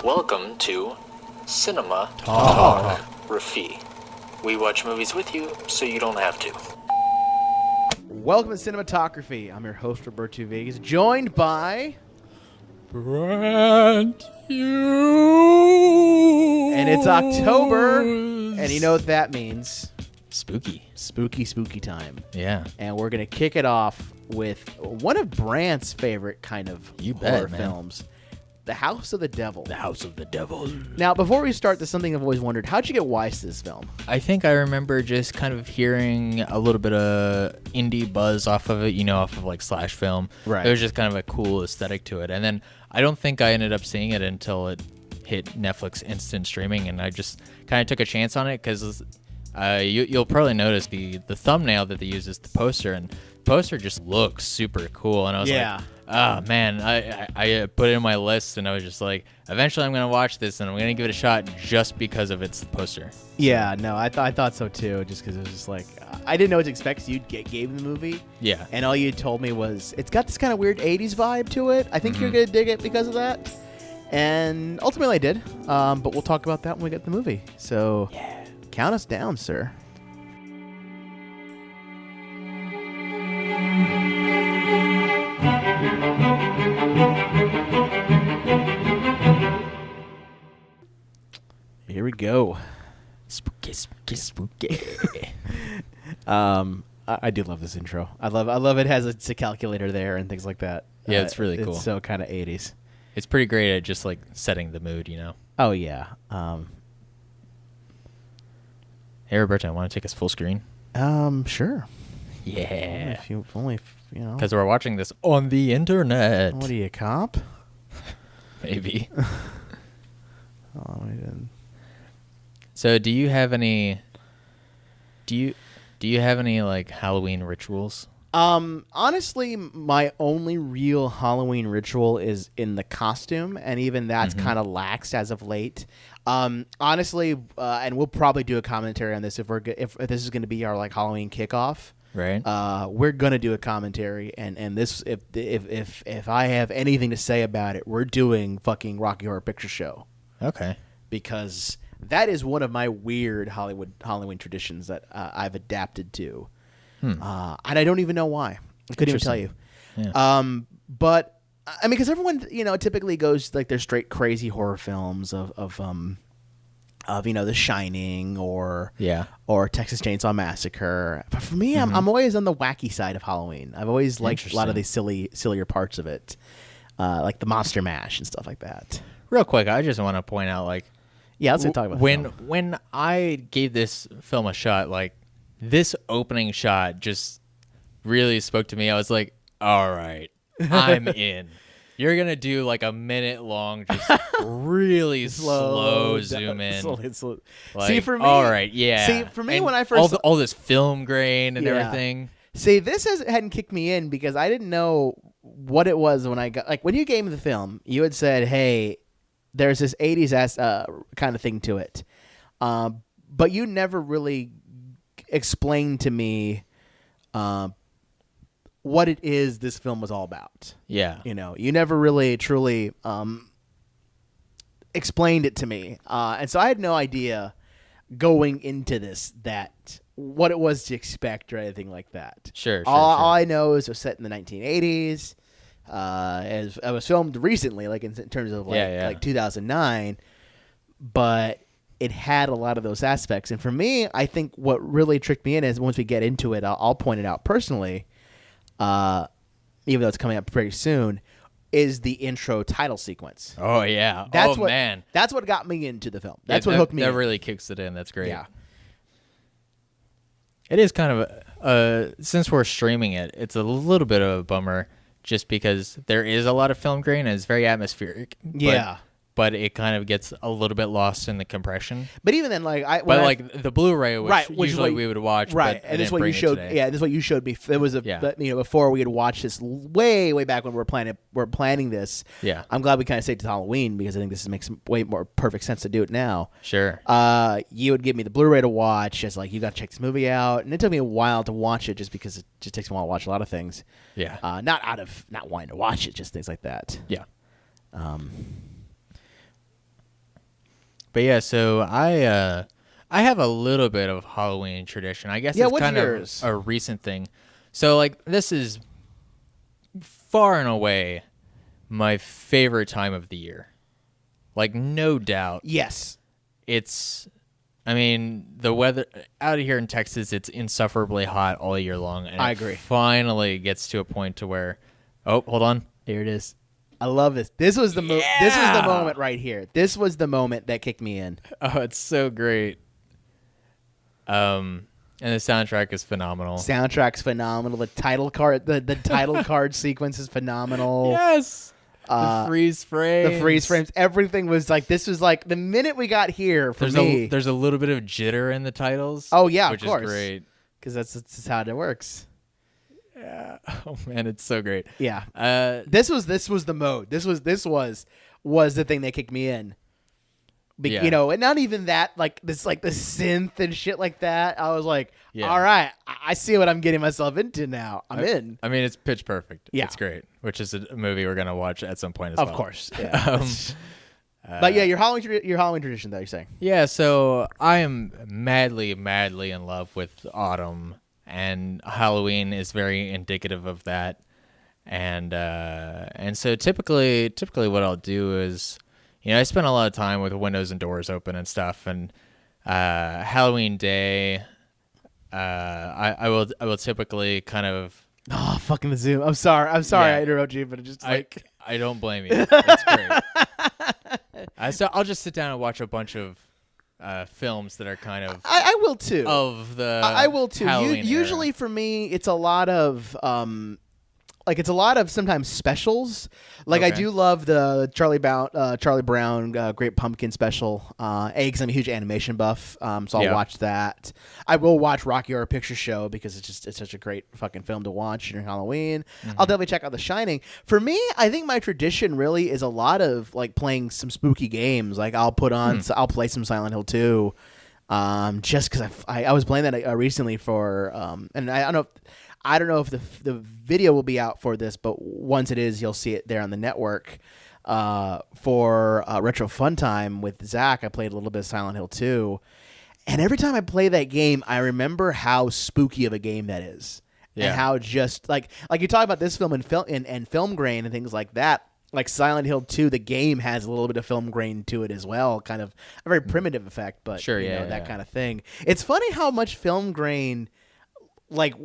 Welcome to Cinematalkraphy. We watch movies with you so you don't have to. Welcome to Cinematography. I'm your host, Roberto and Brandt, joined by... Brandt, And it's October, and you know what that means. Spooky. Spooky time. Yeah. And we're going to kick it off with one of Brandt's favorite kind of horror films, The House of the Devil. The House of the Devil. Now, before we start, there's something I've always wondered. How'd you get wise to this film? I think I remember just kind of hearing a little bit of indie buzz off of it, off of like slash film. Right. It was just kind of a cool aesthetic to it. And then I don't think I ended up seeing it until it hit Netflix instant streaming, and I just kind of took a chance on it because you'll probably notice the thumbnail that they use is the poster, and the poster just looks super cool. And I was like, oh man, I put it in my list, and I was just like, eventually I'm going to watch this, and I'm going to give it a shot just because of its poster. Yeah, no, I thought so too, just because it was just like, I didn't know what to expect, so you gave the movie. Yeah. And all you told me was, it's got this kind of weird 80s vibe to it. I think you're going to dig it because of that. And ultimately I did, but we'll talk about that when we get the movie. So count us down, sir. Here we go. Spooky, spooky, spooky. I do love this intro. I love it has a calculator there and things like that. Yeah, it's really cool. It's so kind of 80s. It's pretty great at just like setting the mood, Oh yeah. Hey Roberto, want to take us full screen? Sure. Yeah. If only, Because we're watching this on the internet. What are you, a cop? Maybe. Oh, I didn't. So, do you have any? Do you have any like Halloween rituals? Honestly, my only real Halloween ritual is in the costume, and even that's kind of lax as of late. Honestly, and we'll probably do a commentary on this if this is going to be our like Halloween kickoff. Right. We're gonna do a commentary, and this if I have anything to say about it, we're doing fucking Rocky Horror Picture Show. Okay. Because that is one of my weird Halloween traditions that I've adapted to. And I don't even know why. I couldn't even tell you. Yeah. But I mean, because everyone typically goes like their straight crazy horror films of The Shining or Texas Chainsaw Massacre. But for me, I'm always on the wacky side of Halloween. I've always liked a lot of these sillier parts of it, like the Monster Mash and stuff like that. Real quick, I just want to point out, like, let's talk about when I gave this film a shot, like this opening shot just really spoke to me. I was like, all right, I'm in. You're gonna do like a minute long, just really slow zoom in. Slow. Like, see, for me, all right, yeah. See, for me, and when I first all this film grain and everything. See, this hadn't kicked me in because I didn't know what it was when I got when you gave me the film. You had said, "Hey, there's this 80s kind of thing to it," but you never really explained to me what it is this film was all about. Yeah. You never really truly explained it to me. And so I had no idea going into this what it was to expect or anything like that. Sure. All I know is it was set in the 1980s. As it was filmed recently, like in terms of like 2009, but it had a lot of those aspects. And for me, I think what really tricked me in is once we get into it, I'll point it out personally. Even though it's coming up pretty soon, is the intro title sequence. Oh yeah, man, that's what got me into the film. That's what hooked me. That in. really kicks it in. That's great. Yeah, it is kind of since we're streaming it, it's a little bit of a bummer just because there is a lot of film grain and it's very atmospheric. Yeah. But it kind of gets a little bit lost in the compression. But even then, the Blu-ray, which usually we would watch, right? But and this is what you showed. Yeah, this is what you showed me. It was before we had watched this way back when we were planning this. Yeah, I'm glad we kind of saved it to Halloween because I think this makes way more perfect sense to do it now. Sure. You would give me the Blu-ray to watch, just like you got to check this movie out, and it took me a while to watch it just because it just takes a while to watch a lot of things. Yeah. Not wanting to watch it, just things like that. Yeah. But yeah, so I have a little bit of Halloween tradition. I guess it's what's kind yours? of a recent thing. So like this is far and away my favorite time of the year. Like no doubt. Yes. I mean, the weather out here in Texas, it's insufferably hot all year long. And I agree. It finally gets to a point to where, oh, hold on. Here it is. I love this. This was the this was the moment right here. This was the moment that kicked me in. Oh, it's so great. And the soundtrack is phenomenal. Soundtrack's phenomenal. The title card, the title card sequence is phenomenal. Yes. The freeze frames. The freeze frames. Everything was like, this was like the minute we got here for me. There's a little bit of jitter in the titles. Oh yeah, which of course. is great. Because that's how it works. Yeah. Oh man, it's so great. Yeah. This was the mode. This was the thing that kicked me in. Yeah. You know, and not even that, like this, like the synth and shit like that. I was like, Yeah. all right, I see what I'm getting myself into now. I'm in. I mean, it's pitch perfect. Yeah. It's great, which is a movie we're gonna watch at some point as well. Of course. Yeah. But yeah, your Halloween tradition, though, you're saying. Yeah. So I am madly, madly in love with autumn, and Halloween is very indicative of that. And so typically what I'll do is, you know, I spend a lot of time with windows and doors open and stuff, and Halloween Day, I will typically kind of. Oh, fucking the Zoom. I'm sorry Yeah. I interrupted you, but it just like I don't blame you. That's great. So I'll just sit down and watch a bunch of films that are kind of. I will too. Of the. I will too. Halloween Usually era. for me, it's a lot of sometimes specials. Like I Okay. do love the Charlie Brown Great Pumpkin special. Because I'm a huge animation buff, so I'll Yeah. watch that. I will watch Rocky Horror Picture Show because it's such a great fucking film to watch during Halloween. I'll definitely check out The Shining. For me, I think my tradition really is a lot of like playing some spooky games. Like I'll play some Silent Hill 2. Just because I was playing that recently for and I don't know if the video will be out for this, but once it is, you'll see it there on the network. For Retro Fun Time with Zach, I played a little bit of Silent Hill 2. And every time I play that game, I remember how spooky of a game that is. Yeah. And how just, like you talk about this film and film grain and things like that. Like Silent Hill 2, the game has a little bit of film grain to it as well. Kind of a very primitive effect, but Sure, that kind of thing. It's funny how much film grain, like,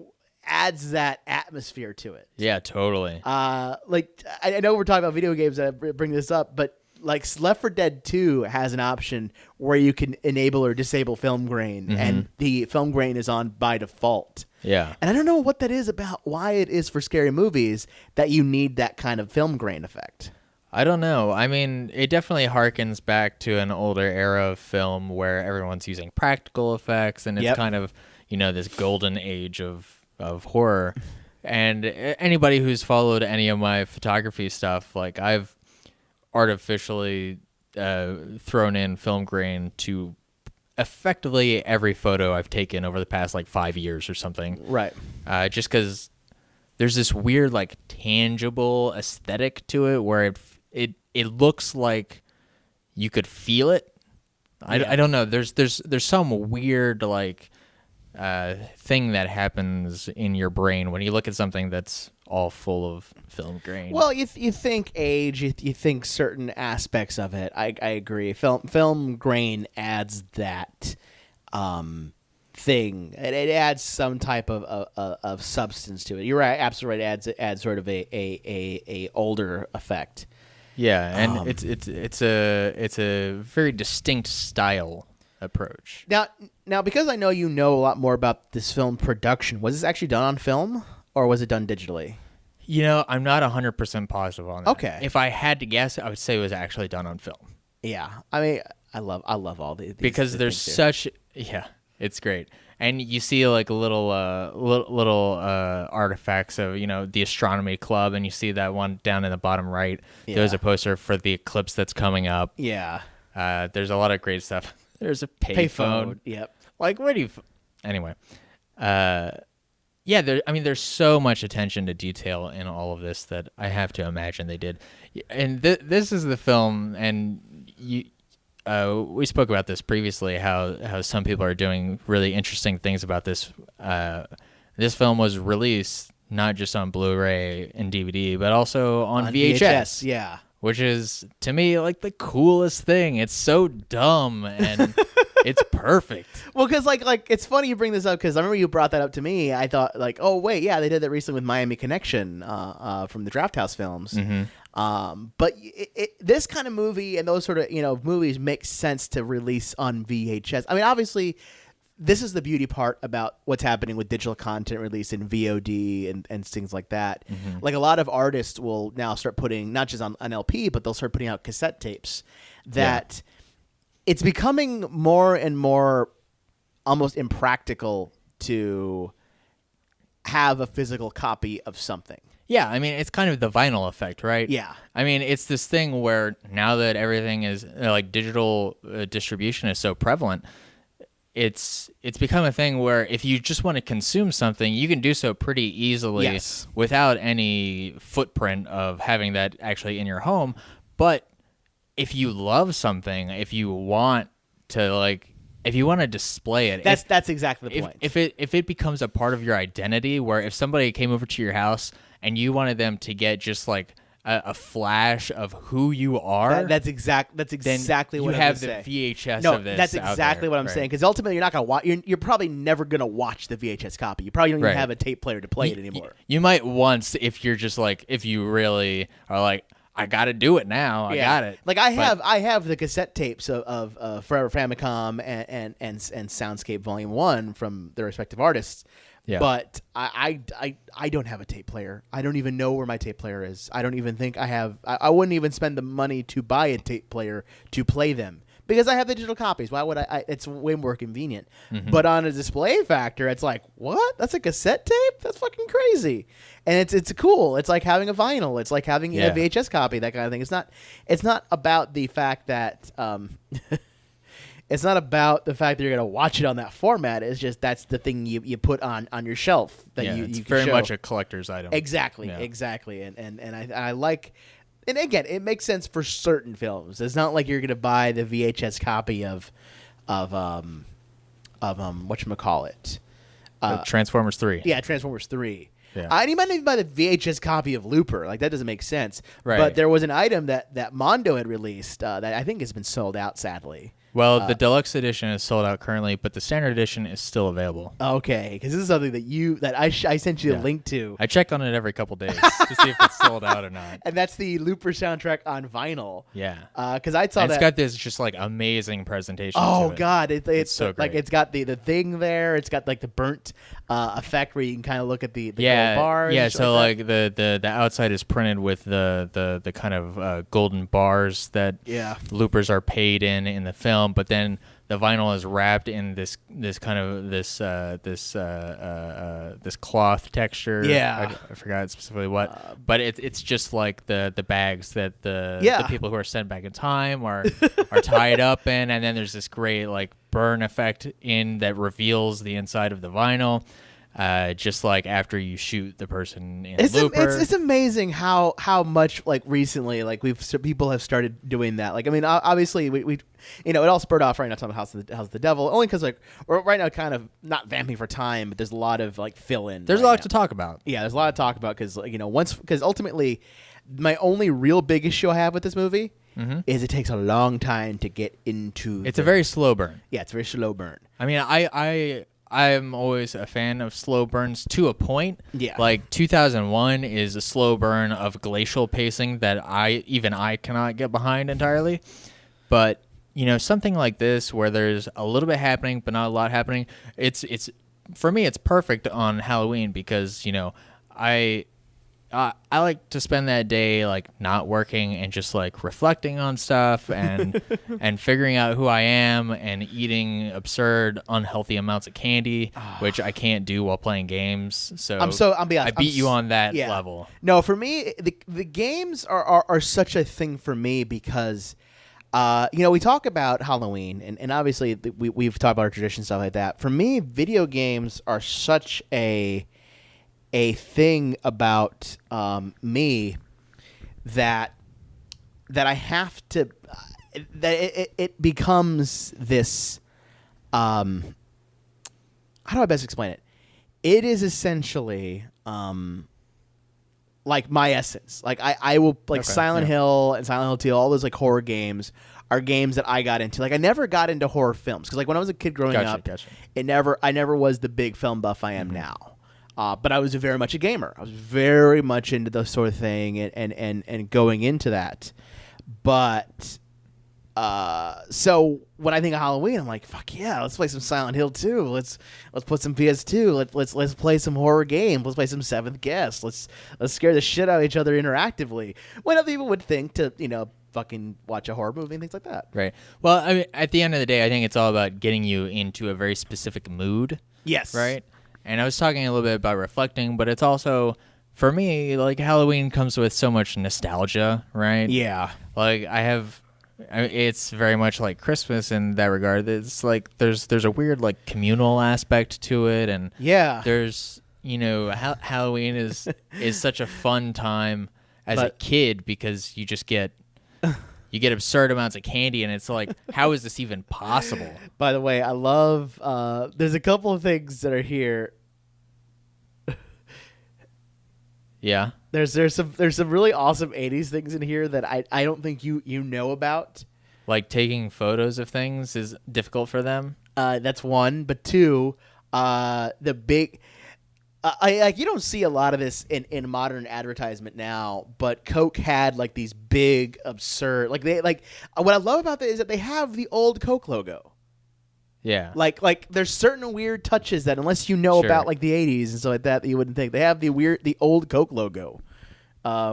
adds that atmosphere to it. Yeah, totally. Like I know we're talking about video games that I bring this up, but like Left 4 Dead 2 has an option where you can enable or disable film grain, and the film grain is on by default. Yeah. And I don't know what that is about, why it is for scary movies that you need that kind of film grain effect. I don't know. I mean, it definitely harkens back to an older era of film where everyone's using practical effects, and it's kind of, you know, this golden age of horror. And anybody who's followed any of my photography stuff, like I've artificially thrown in film grain to effectively every photo I've taken over the past like 5 years or something. Right. Just because there's this weird like tangible aesthetic to it where it looks like you could feel it. I don't know. There's some weird like thing that happens in your brain when you look at something that's all full of film grain. Well, you think age, you think certain aspects of it. I agree. Film grain adds that thing. It adds some type of substance to it. You're right, absolutely right. It adds sort of a older effect. Yeah, and it's a very distinct style approach. Now, because I know you know a lot more about this film production, was this actually done on film or was it done digitally? You know, I'm not 100% positive on that. Okay. If I had to guess, I would say it was actually done on film. Yeah, I mean, I love all these because there's such it's great, and you see like little artifacts of, you know, the astronomy club, and you see that one down in the bottom right. Yeah. There's a poster for the eclipse that's coming up. Yeah. There's a lot of great stuff. There's a payphone. Yep. Like, where do you? Anyway, yeah. There's so much attention to detail in all of this that I have to imagine they did. And this is the film, and we spoke about this previously, how some people are doing really interesting things about this. This film was released not just on Blu-ray and DVD, but also on VHS. Yeah. Which is, to me, like the coolest thing. It's so dumb and it's perfect. Well, because like it's funny you bring this up because I remember you brought that up to me. I thought like, oh wait, yeah, they did that recently with Miami Connection from the Draft House films. But this kind of movie and those sort of movies make sense to release on VHS. I mean, obviously, this is the beauty part about what's happening with digital content release in VOD and things like that. Like a lot of artists will now start putting not just on LP, but they'll start putting out cassette tapes that it's becoming more and more almost impractical to have a physical copy of something. Yeah, I mean, it's kind of the vinyl effect, right? Yeah. I mean, it's this thing where now that everything is like digital distribution is so prevalent, it's become a thing where if you just want to consume something, you can do so pretty easily without any footprint of having that actually in your home. But if you love something, if you want to display it, that's exactly the point. If it becomes a part of your identity, where if somebody came over to your house and you wanted them to get just like a flash of who you are, that's exactly what you I have say. The VHS No, of this. that's exactly what I'm saying. Because ultimately, you're not gonna watch. You're probably never gonna watch the VHS copy. You probably don't even have a tape player to play it anymore. You might once if you're just like if you really are like, I got to do it now. I got it. Like I have the cassette tapes of Forever Famicom and Soundscape Volume 1 from their respective artists. Yeah. But I don't have a tape player. I don't even know where my tape player is. I don't even think I have. I wouldn't even spend the money to buy a tape player to play them because I have the digital copies. Why would I? It's way more convenient. But on a display factor, it's like, what? That's a cassette tape? That's fucking crazy. And it's cool. It's like having a vinyl. It's like having a VHS copy. That kind of thing. It's not about the fact that. It's not about the fact that you're going to watch it on that format. It's just that's the thing you put on your shelf that you it's can very show. much a collector's item. Exactly. And I like. And again, it makes sense for certain films. It's not like you're going to buy the VHS copy of whatchamacallit. Transformers 3. Yeah, Transformers 3. Yeah. And you might even buy the VHS copy of Looper. Like, that doesn't make sense. Right. But there was an item that Mondo had released that I think has been sold out, sadly. Well, the deluxe edition is sold out currently, but the standard edition is still available. Okay, because this is something that I sent you a link to. I check on it every couple days to see if it's sold out or not. And that's the Looper soundtrack on vinyl. Yeah. Because I saw it's got this just like amazing presentation. Oh to it. God, it's so great. Like it's got the thing there. It's got like the burnt effect where you can kind of look at the gold bars. Yeah. So like the outside is printed with the kind of golden bars that loopers are paid in the film, but then the vinyl is wrapped in this kind of this cloth texture. Yeah, I forgot specifically what, but it's just like the bags that the people who are sent back in time are tied up in, and then there's this great like burn effect that reveals the inside of the vinyl. Just like after you shoot the person in Looper. It's amazing how much like recently like people have started doing that. Like I mean, obviously we it all spurred off right now talking about House of the Devil, only because like we're right now kind of not vamping for time, but there's a lot of like fill in. There's a lot to talk about. Yeah, there's a lot to talk about because because ultimately my only real big issue I have with this movie is it takes a long time to get into. It's a very slow burn. Yeah, it's a very slow burn. I mean, I'm always a fan of slow burns to a point. Yeah. Like 2001 is a slow burn of glacial pacing that I cannot get behind entirely. But, something like this where there's a little bit happening but not a lot happening, it's for me it's perfect on Halloween because, I like to spend that day like not working and just like reflecting on stuff and and figuring out who I am and eating absurd, unhealthy amounts of candy, which I can't do while playing games. So I'll be honest, I beat you on that level. No, for me, the games are such a thing for me because, we talk about Halloween and obviously we've talked about our tradition stuff like that. For me, video games are such a thing about me that I have to it becomes this. How do I best explain it? It is essentially like my essence. Like I will like Silent Hill and Silent Hill 2, all those like horror games are games that I got into. Like I never got into horror films because like when I was a kid growing up, I never was the big film buff I am now. But I was very much a gamer. I was very much into this sort of thing and going into that. But so when I think of Halloween, I'm like, fuck yeah, let's play some Silent Hill 2. Let's put some PS2. Let's play some horror games. Let's play some Seventh Guest. Let's scare the shit out of each other interactively. When other people would think to, fucking watch a horror movie and things like that. Right. Well, I mean, at the end of the day, I think it's all about getting you into a very specific mood. Yes. Right? And I was talking a little bit about reflecting, but it's also, for me, like Halloween comes with so much nostalgia, right? Yeah. Like it's very much like Christmas in that regard. It's like there's a weird like communal aspect to it, and there's Halloween is such a fun time as a kid because you just get absurd amounts of candy, and it's like, how is this even possible? By the way, I love there's a couple of things that are here. Yeah. There's some really awesome 80s things in here that I don't think you know about. Like taking photos of things is difficult for them. That's one, but two, the big you don't see a lot of this in modern advertisement now, but Coke had like these big absurd what I love about that is that they have the old Coke logo. Yeah. Like there's certain weird touches that unless you know about like the 80s and stuff like that you wouldn't think. They have the old Coke logo.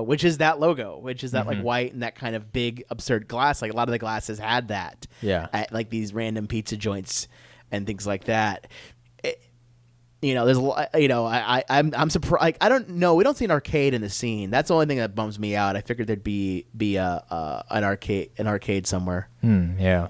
Which is that logo, which is that like white and that kind of big absurd glass. Like a lot of the glasses had that. Yeah. At like these random pizza joints and things like that. There's I'm surprised. Like, I don't know. We don't see an arcade in the scene. That's the only thing that bums me out. I figured there'd be an arcade somewhere. Yeah.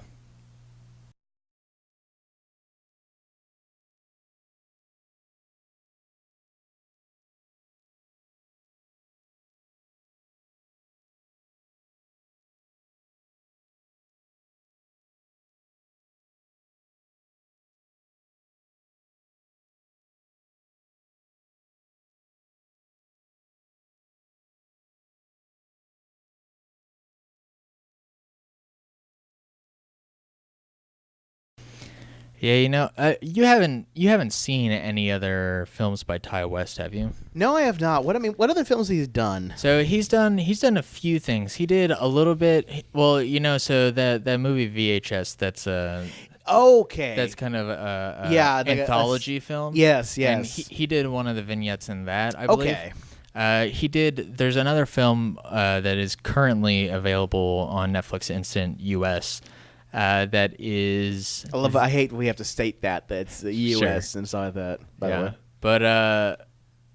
Yeah, you haven't seen any other films by Ty West, have you? No, I have not. What other films he's done? So he's done a few things. He did a little bit. Well, so that movie VHS. That's okay. That's kind of a anthology film. Yes. And he did one of the vignettes in that, I believe. Okay. He did. There's another film that is currently available on Netflix Instant US. That is. I hate we have to state that it's the U.S. and stuff like that. By the way, but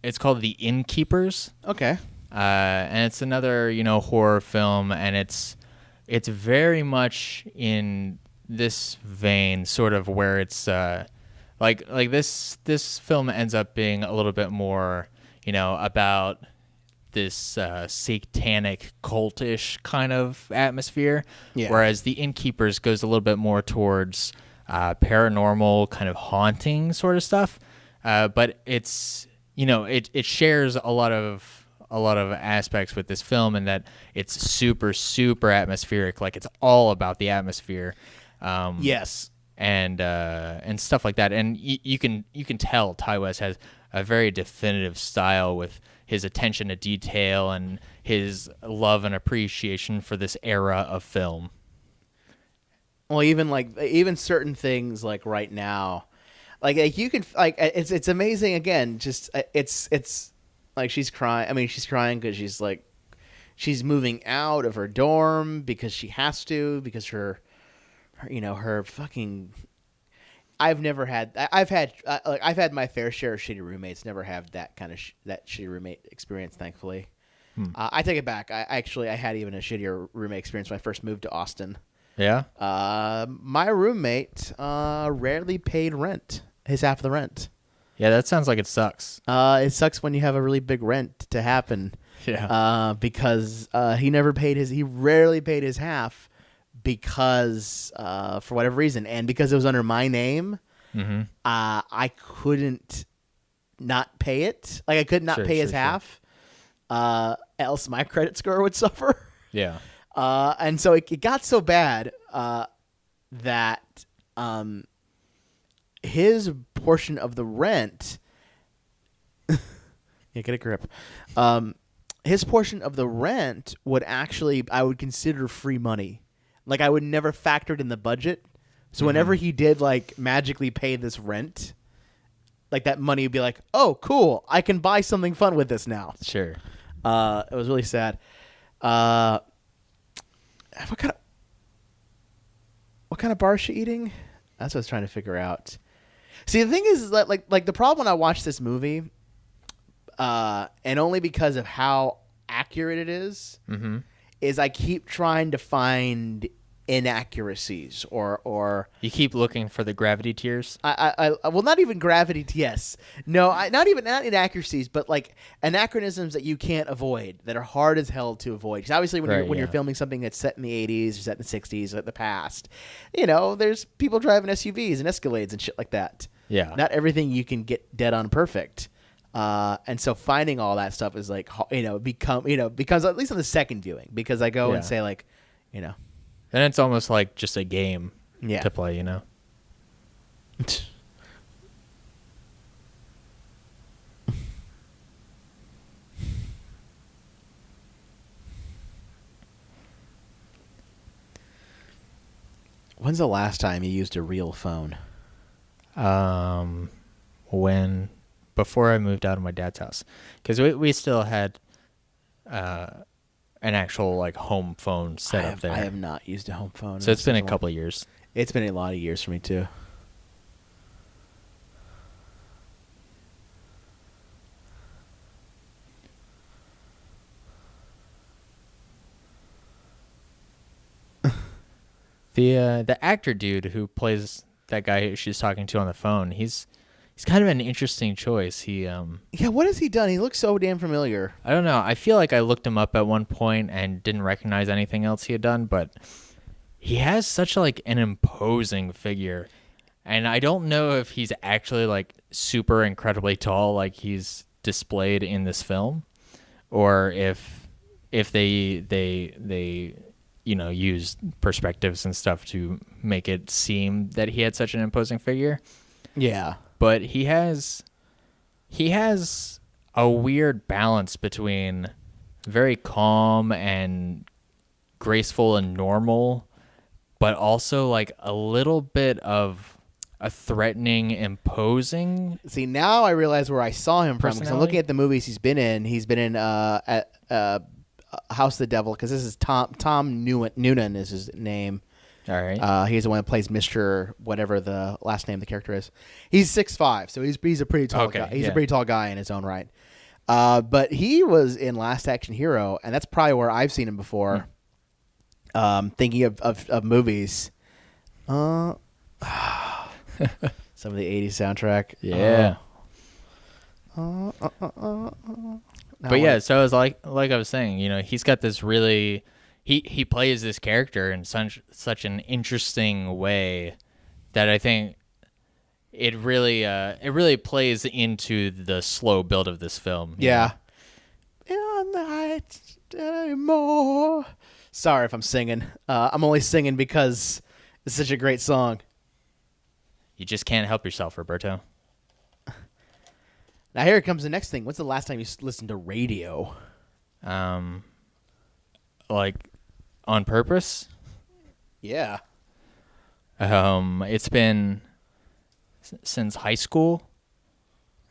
it's called The Innkeepers. Okay. And it's another horror film, and it's very much in this vein, sort of where it's like this film ends up being a little bit more about this satanic cultish kind of atmosphere, whereas The Innkeepers goes a little bit more towards paranormal kind of haunting sort of stuff, but it's it shares a lot of aspects with this film in that it's super atmospheric, like it's all about the atmosphere, yes, and stuff like that, and you can tell Ty West has a very definitive style with his attention to detail and his love and appreciation for this era of film. Well, even certain things like right now, like you can it's amazing. Again, just it's like she's crying. I mean, she's crying because she's moving out of her dorm because she has to, because her fucking. I've had my fair share of shitty roommates. Never have that kind of that shitty roommate experience, thankfully. I take it back. I had even a shittier roommate experience when I first moved to Austin. Yeah. My roommate rarely paid rent. His half of the rent. Yeah, that sounds like it sucks. It sucks when you have a really big rent to happen. Yeah. Because he rarely paid his half because for whatever reason, and because it was under my name, I couldn't not pay it. Like I could not pay his half, else my credit score would suffer. Yeah. And so it got so bad that his portion of the rent. Yeah, get a grip. His portion of the rent would actually, I would consider free money. Like I would never factor it in the budget. So whenever he did like magically pay this rent, like that money would be like, oh, cool, I can buy something fun with this now. Sure. It was really sad. What kind of bar is she eating? That's what I was trying to figure out. See, the thing is that like the problem when I watched this movie, and only because of how accurate it is I keep trying to find inaccuracies or you keep looking for the gravity tears. I well, not even gravity. Yes, no, not inaccuracies, but like anachronisms that you can't avoid, that are hard as hell to avoid. Because obviously, when you're filming something that's set in the 80s or set in the 60s or the past, there's people driving SUVs and Escalades and shit like that. Yeah, not everything you can get dead on perfect. And so finding all that stuff is like, becomes at least on the second viewing, because I go and say like, then it's almost like just a game to play, When's the last time you used a real phone? Before I moved out of my dad's house, because we still had an actual like home phone set up there. I have not used a home phone. So it's been a couple of years. It's been a lot of years for me too. The actor dude who plays that guy who she's talking to on the phone, he's kind of an interesting choice. What has he done? He looks so damn familiar. I don't know. I feel like I looked him up at one point and didn't recognize anything else he had done, but he has such like an imposing figure. And I don't know if he's actually like super incredibly tall like he's displayed in this film, or if they used perspectives and stuff to make it seem that he had such an imposing figure. Yeah. But he has a weird balance between very calm and graceful and normal, but also like a little bit of a threatening, imposing. See, now I realize where I saw him from, because I'm looking at the movies he's been in. He's been in House of the Devil, because this is Tom Noonan is his name. All right. He's the one that plays Mr. whatever the last name of the character is. He's 6'5", so he's a pretty tall guy. He's a pretty tall guy in his own right. But he was in Last Action Hero, and that's probably where I've seen him before. Thinking of movies. Some of the 80s soundtrack. Yeah. But yeah, so it was like I was saying, he's got this really... He plays this character in such an interesting way that I think it really plays into the slow build of this film. Yeah. In the heights anymore. Sorry if I'm singing. I'm only singing because it's such a great song. You just can't help yourself, Roberto. Now here comes the next thing. When's the last time you listened to radio? Like on purpose? Yeah. It's been since high school.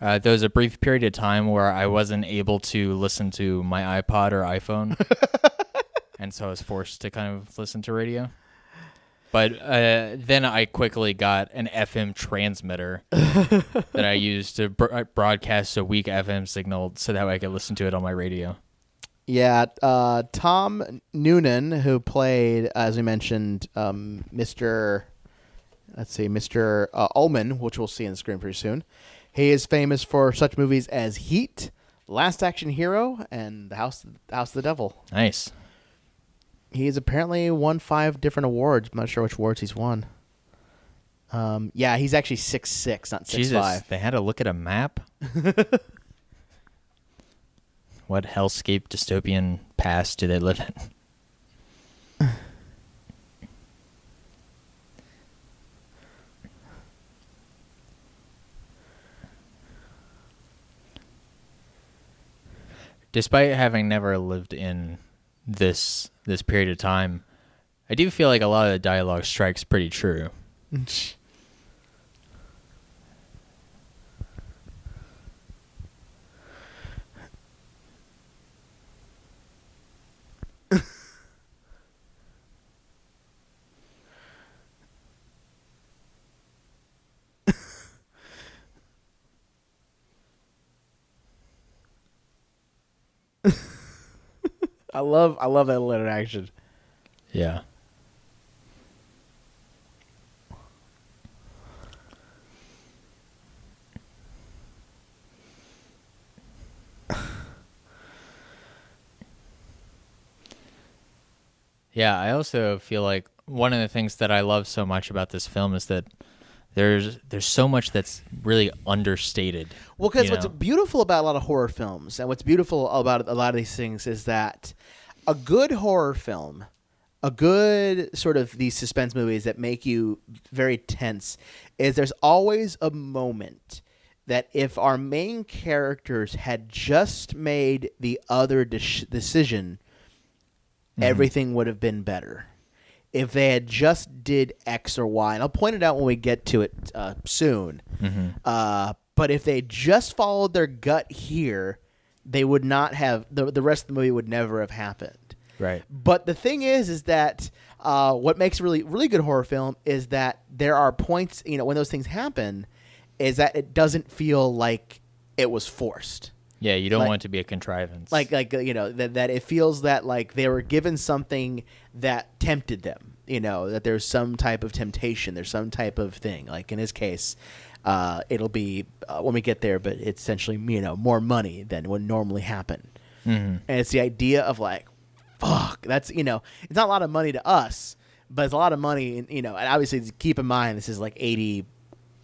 There was a brief period of time where I wasn't able to listen to my iPod or iPhone, and so I was forced to kind of listen to radio. But then I quickly got an FM transmitter that I used to broadcast a weak FM signal so that way I could listen to it on my radio. Yeah, Tom Noonan, who played, as we mentioned, Mr. Ullman, which we'll see on the screen pretty soon. He is famous for such movies as Heat, Last Action Hero, and The House of the Devil. Nice. He's apparently won 5 different awards. I'm not sure which awards he's won. Yeah, he's actually 6'6", not 6'5". Jesus, they had to look at a map? What hellscape dystopian past do they live in? Despite having never lived in this period of time, I do feel like a lot of the dialogue strikes pretty true. I love that little interaction. Yeah. Yeah, I also feel like one of the things that I love so much about this film is that there's so much that's really understated. Well, because what's beautiful about a lot of horror films, and what's beautiful about a lot of these things, is that a good horror film, a good sort of these suspense movies that make you very tense, is there's always a moment that if our main characters had just made the other decision, everything would have been better. If they had just did X or Y, and I'll point it out when we get to it soon. But if they just followed their gut here, they would not have the rest of the movie would never have happened. Right. But the thing is that what makes a really really good horror film is that there are points, when those things happen, is that it doesn't feel like it was forced. Yeah, you don't want it to be a contrivance. That it feels that like they were given something that tempted them. That there's some type of temptation, there's some type of thing. Like in his case, it'll be when we get there, but it's essentially more money than would normally happen. And it's the idea of like, fuck, that's it's not a lot of money to us, but it's a lot of money. And obviously keep in mind this is like 80.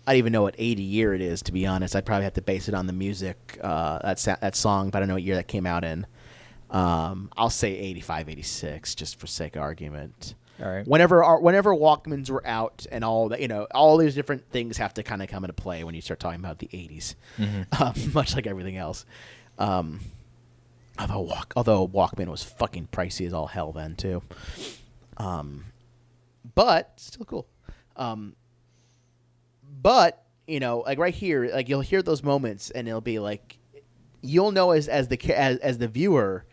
I don't even know what 80 year it is, to be honest. I'd probably have to base it on the music, that song, but I don't know what year that came out in. I'll say 85, 86, just for sake of argument. All right. Whenever Walkmans were out and all that, all these different things have to kind of come into play when you start talking about the 80s, much like everything else. Although Walkman was fucking pricey as all hell then too. But still cool. But like right here, like you'll hear those moments, and it'll be like, you'll know as the viewer,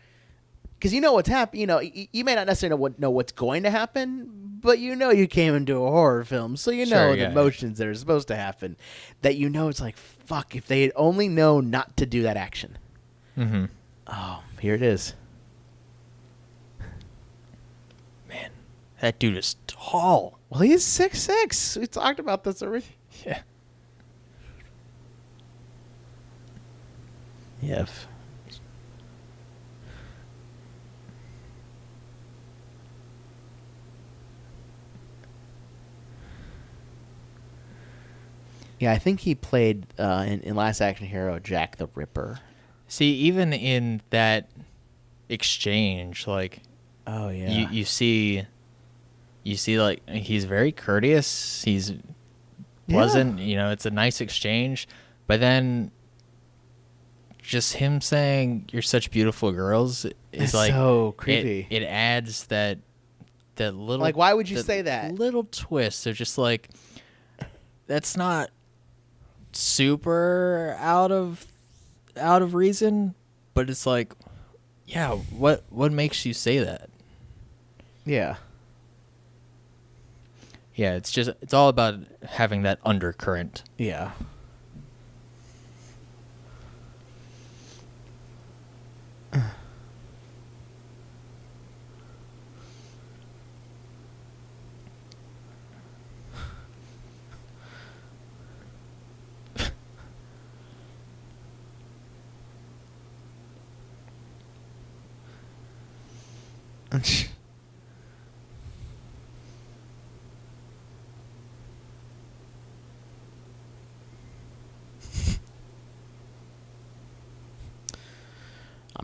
because what's happening. You may not necessarily know what's going to happen, but you came into a horror film, so the emotions that are supposed to happen. That it's like, fuck, if they had only known not to do that action. Oh, here it is. Man, that dude is tall. Well, he's 6'6". We talked about this already. Yeah. Yep. Yeah, I think he played in Last Action Hero Jack the Ripper. See, even in that exchange, like, oh yeah, you see like he's very courteous. He's pleasant. It's a nice exchange, but then just him saying "you're such beautiful girls" is like so creepy. It adds that little, like, why would you say that little twist of just like, that's not super out of reason, but it's like, yeah, what makes you say that? Yeah. Yeah, it's all about having that undercurrent. Yeah.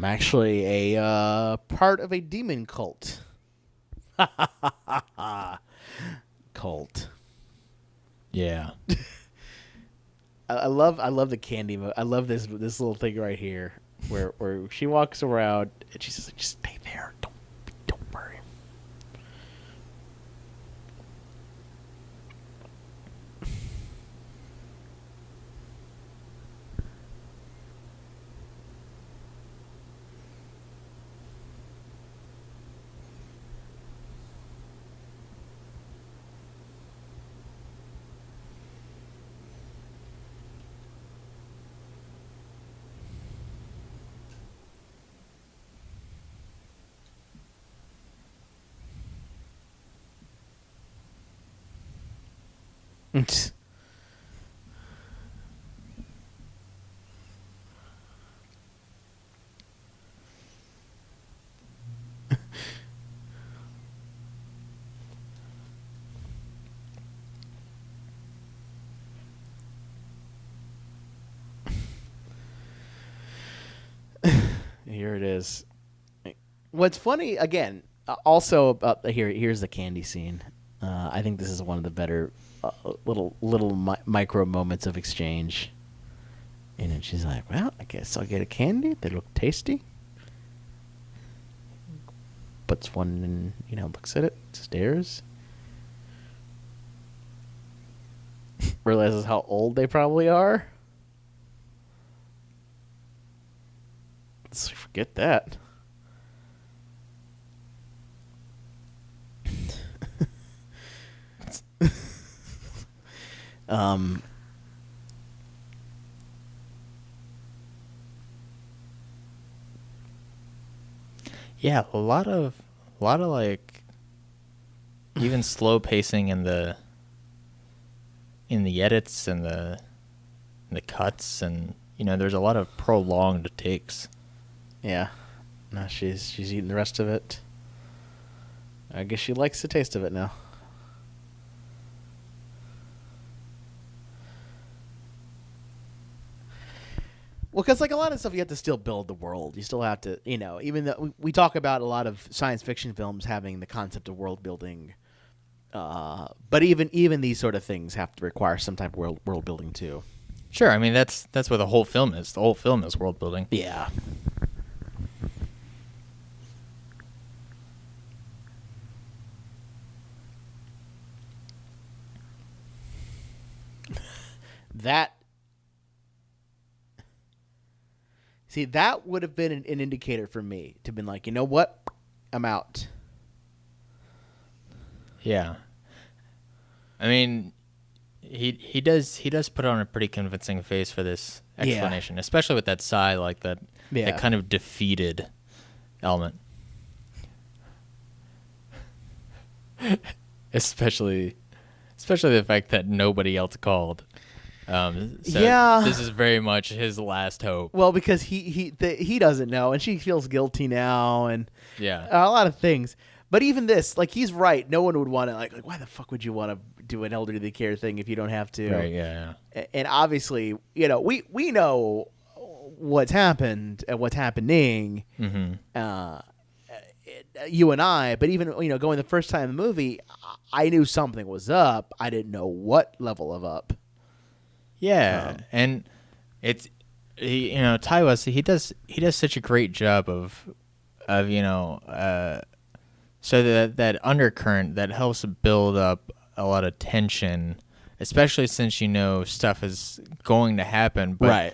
I'm actually a part of a demon cult. Cult. Yeah. I love the candy. I love this little thing right here where she walks around and she says, like, just stay there. Don't worry. Here it is. What's funny again? Also, here's the candy scene. I think this is one of the better little micro moments of exchange. And then she's like, "Well, I guess I'll get a candy. They look tasty." Puts one in, looks at it, stares, realizes how old they probably are. Let's forget that. Yeah, a lot of like even slow pacing in the edits and the cuts, and there's a lot of prolonged takes. Yeah. Now she's eating the rest of it. I guess she likes the taste of it now. Well, because like a lot of stuff, you have to still build the world. You still have to, even though we talk about a lot of science fiction films having the concept of world building, but even these sort of things have to require some type of world building too. Sure, I mean that's what the whole film is. The whole film is world building. Yeah. That would have been an indicator for me to have been like, you know what? I'm out. Yeah. I mean, he does put on a pretty convincing face for this explanation, especially with that sigh, like that kind of defeated element. Especially the fact that nobody else called. This is very much his last hope. Well, because he doesn't know, and she feels guilty now, and a lot of things. But even this, like, he's right. No one would want to, like why the fuck would you want to do an elderly care thing if you don't have to? Right, yeah. And obviously, we know what's happened and what's happening, you and I, but even, going the first time in the movie, I knew something was up. I didn't know what level of up. Yeah, and it's Taiwa, he does such a great job of so that undercurrent that helps build up a lot of tension, especially since stuff is going to happen. But right.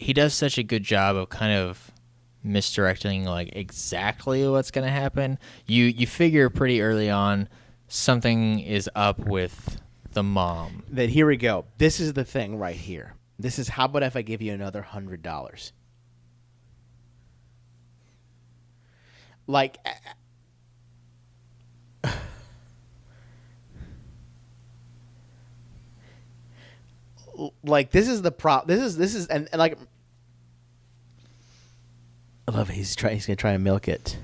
He does such a good job of kind of misdirecting like exactly what's going to happen. You figure pretty early on something is up with the mom. Then here we go. This is the thing right here. This is, how about if I give you another $100? Like, this is the This is and like, I love it. He's gonna try and milk it.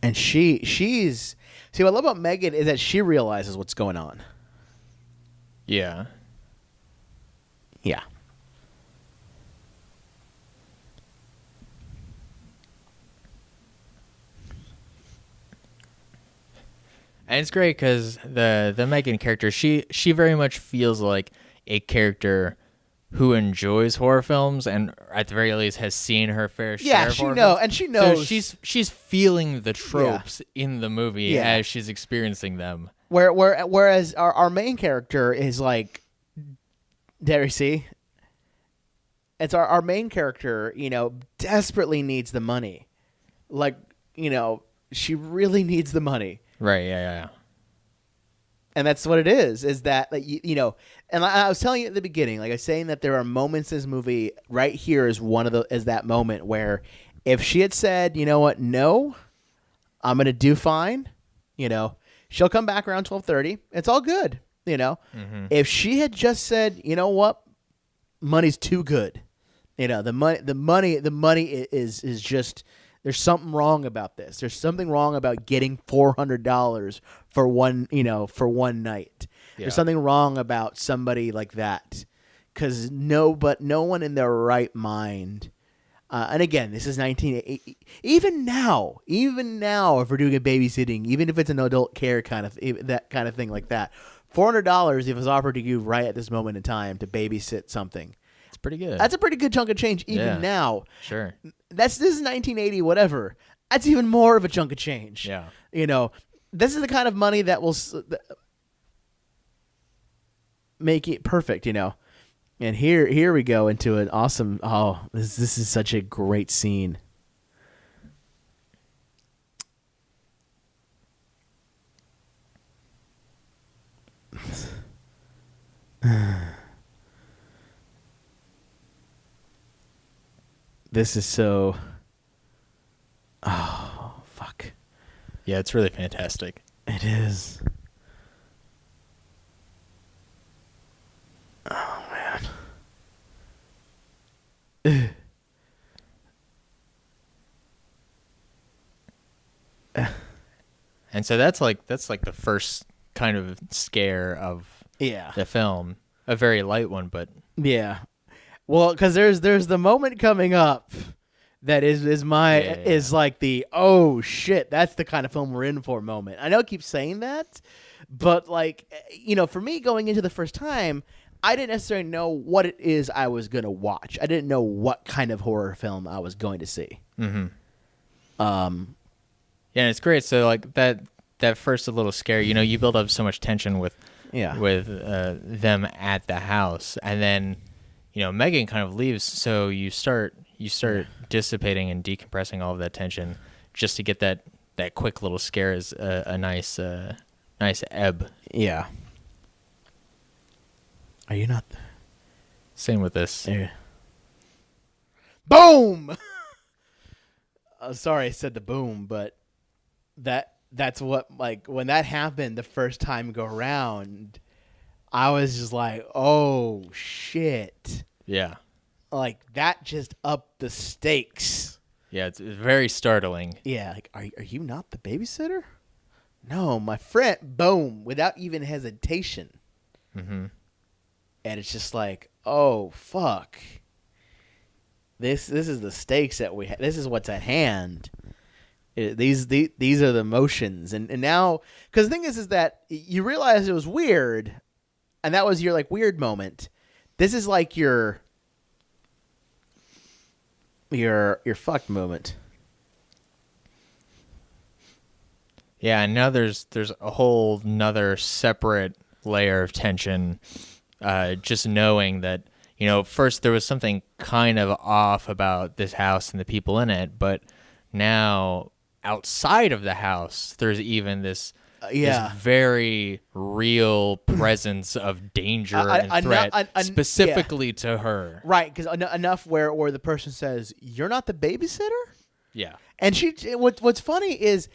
And she's see, what I love about Megan is that she realizes what's going on. Yeah. Yeah. And it's great because the Megan character, she very much feels like a character who enjoys horror films and at the very least has seen her fair share of horror films. And she knows. So she's feeling the tropes in the movie as she's experiencing them. Whereas our main character is like, dare you see? It's our main character, desperately needs the money. Like, she really needs the money. Right, yeah. And that's what it is that, and I was telling you at the beginning, like I was saying that there are moments in this movie, right here is that moment where if she had said, you know what, no, I'm going to do fine, she'll come back around 12:30. It's all good, Mm-hmm. If she had just said, you know what, money's too good, the money is just, there's something wrong about this. There's something wrong about getting $400 for one night. Yeah. There's something wrong about somebody like that, because no one in their right mind. And again, this is 1980. Even now, if we're doing a babysitting, even if it's an adult care that kind of thing like that, $400 if it's offered to you right at this moment in time to babysit something. It's pretty good. That's a pretty good chunk of change even now. Sure. This is 1980, whatever. That's even more of a chunk of change. Yeah. This is the kind of money that will make it perfect, And here we go into an awesome. Oh, this is such a great scene. This is so. Oh, fuck. Yeah, it's really fantastic. It is. Oh, man. And so that's like the first kind of scare of the film. A very light one, but yeah. Well, because there's the moment coming up that is like the, oh shit, that's the kind of film we're in for moment. I know I keep saying that, but like, for me going into the first time, I didn't necessarily know what it is I was going to watch. I didn't know what kind of horror film I was going to see. Mm-hmm. Yeah, and it's great. So like that first little scare, you build up so much tension with them at the house, and then Megan kind of leaves, so you start dissipating and decompressing all of that tension just to get that quick little scare as a nice ebb. Yeah. Are you not? Same with this. There. Boom! Sorry I said the boom, but that's what, like, when that happened the first time go around, I was just like, oh shit. Yeah. Like, that just upped the stakes. Yeah, it's very startling. Yeah, like, are you not the babysitter? No, my friend. Boom, without even hesitation. Mm-hmm. And it's just like, oh fuck. This is the stakes that we have. This is what's at hand. These are the emotions, and now, because the thing is that you realize it was weird, and that was your like weird moment. This is like your fucked moment. Yeah, and now there's a whole nother separate layer of tension, just knowing that first there was something kind of off about this house and the people in it, but now outside of the house there's even this very real presence of danger and threat specifically to her. Right, because enough where the person says, "You're not the babysitter?" Yeah. And what's funny is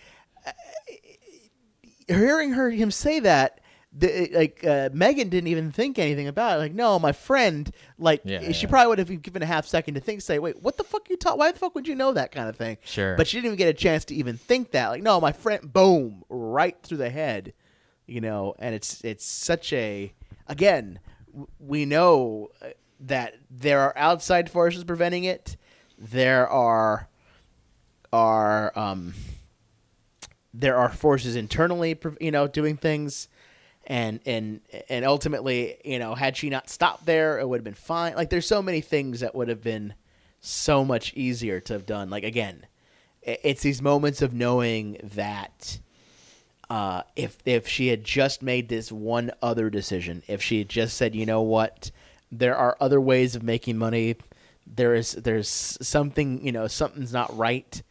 hearing him say that. Megan didn't even think anything about it. Like, no, my friend. Like, she probably would have given a half second to think. Say, wait, what the fuck you talking? Why the fuck would you know that kind of thing? Sure. But she didn't even get a chance to even think that. Like, no, my friend. Boom, right through the head. And it's such a. again, we know that there are outside forces preventing it. There are forces internally, doing things, and ultimately, had she not stopped there, it would have been fine. Like, there's so many things that would have been so much easier to have done. Like, again, it's these moments of knowing that if she had just made this one other decision, if she had just said, you know what, there are other ways of making money. There's something, something's not right,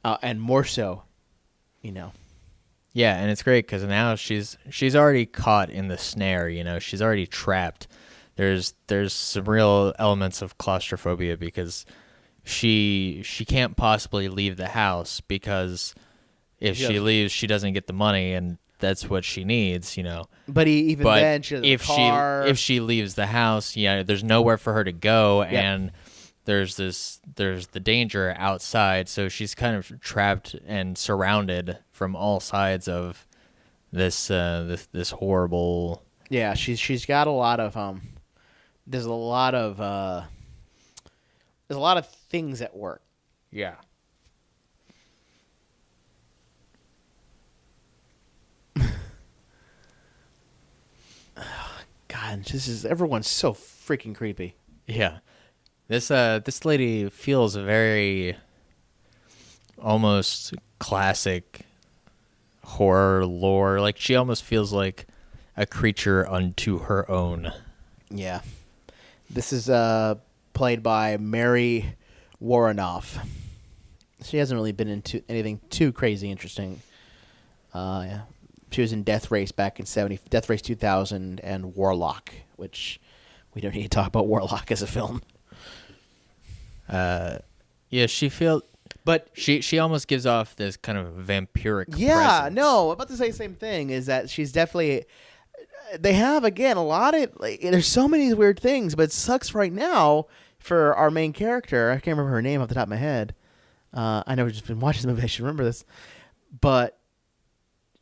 and more so, Yeah, and it's great because now she's already caught in the snare. She's already trapped. There's some real elements of claustrophobia because she can't possibly leave the house because if she leaves, she doesn't get the money, and that's what she needs. But then she has a car. If she leaves the house, there's nowhere for her to go, and there's the danger outside, so she's kind of trapped and surrounded from all sides of this horrible. Yeah, she's got a lot of there's a lot of things at work. Yeah. God, everyone's so freaking creepy. Yeah. This lady feels very almost classic horror lore. Like, she almost feels like a creature unto her own. Yeah. This is played by Mary Warrenoff. She hasn't really been into anything too crazy interesting. Yeah. She was in Death Race back in Death Race 2000, and Warlock, which we don't need to talk about Warlock as a film. Yeah, but she almost gives off this kind of vampiric presence. No, I'm about to say the same thing, is that she's definitely, they have, again, a lot of, there's so many weird things, but it sucks right now for our main character. I can't remember her name off the top of my head. I know we've just been watching the movie, I should remember this, but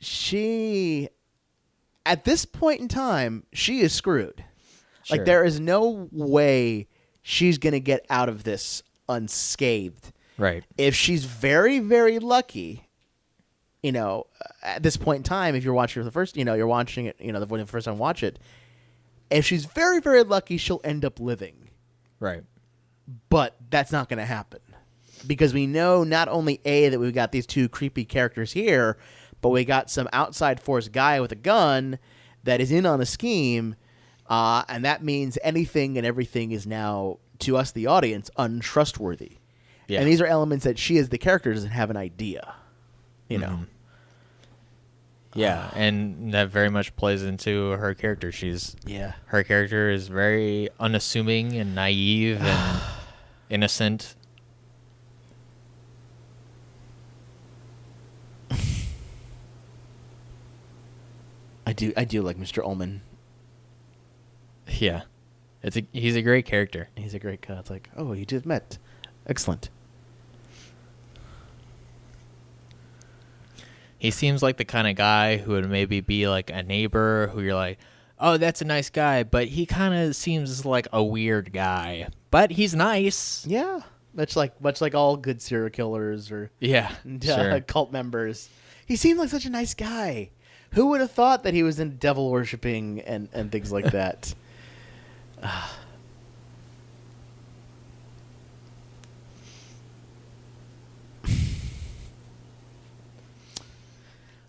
she, at this point in time, she is screwed. Sure. Like, there is no way she's going to get out of this unscathed. Right. If she's very, very lucky, at this point in time, if you're watching it for the first, you're watching it, the first time watch it, if she's very, very lucky, she'll end up living. Right. But that's not going to happen. Because we know not only, that we've got these two creepy characters here, but we got some outside force guy with a gun that is in on the scheme, and that means anything and everything is now, to us, the audience, untrustworthy. Yeah. And these are elements that she, as the character, doesn't have an idea. Mm-hmm. Yeah, and that very much plays into her character. Her character is very unassuming and naive and innocent. I do like Mr. Ullman. Yeah. He's a great character. He's a great guy. It's like, oh, you just met. Excellent. He seems like the kind of guy who would maybe be like a neighbor who you're like, oh, that's a nice guy, but he kind of seems like a weird guy. But he's nice. Yeah. Much like all good serial killers or sure. cult members. He seemed like such a nice guy. Who would have thought that he was in devil worshipping and things like that?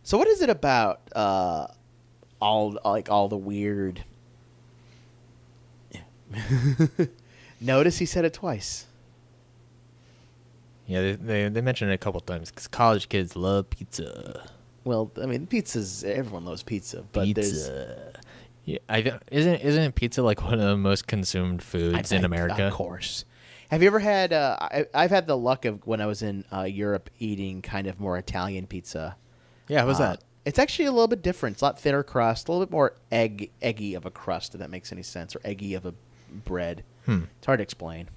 So what is it about all the weird? Notice he said it twice. Yeah, they mentioned it a couple times because college kids love pizza. Well, I mean, everyone loves pizza, but pizza. Yeah, isn't pizza like one of the most consumed foods in America? Of course. Have you ever had? I've had the luck of when I was in Europe eating kind of more Italian pizza. Yeah, how was that? It's actually a little bit different. It's a lot thinner crust, a little bit more eggy of a crust, if that makes any sense, or eggy of a bread. It's hard to explain.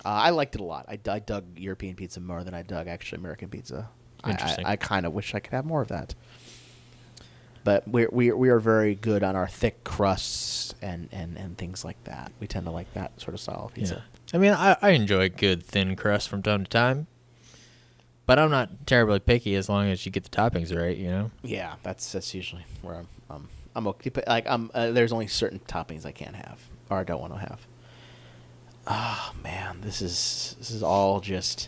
I liked it a lot. I dug European pizza more than I dug actually American pizza. Interesting. I kind of wish I could have more of that. But we are very good on our thick crusts and things like that. We tend to like that sort of style of pizza. Yeah. I mean, I enjoy good thin crust from time to time, but I'm not terribly picky as long as you get the toppings right, you know? Yeah, that's usually where I'm okay. But like there's only certain toppings I can't have or I don't want to have. Oh man, this is all just.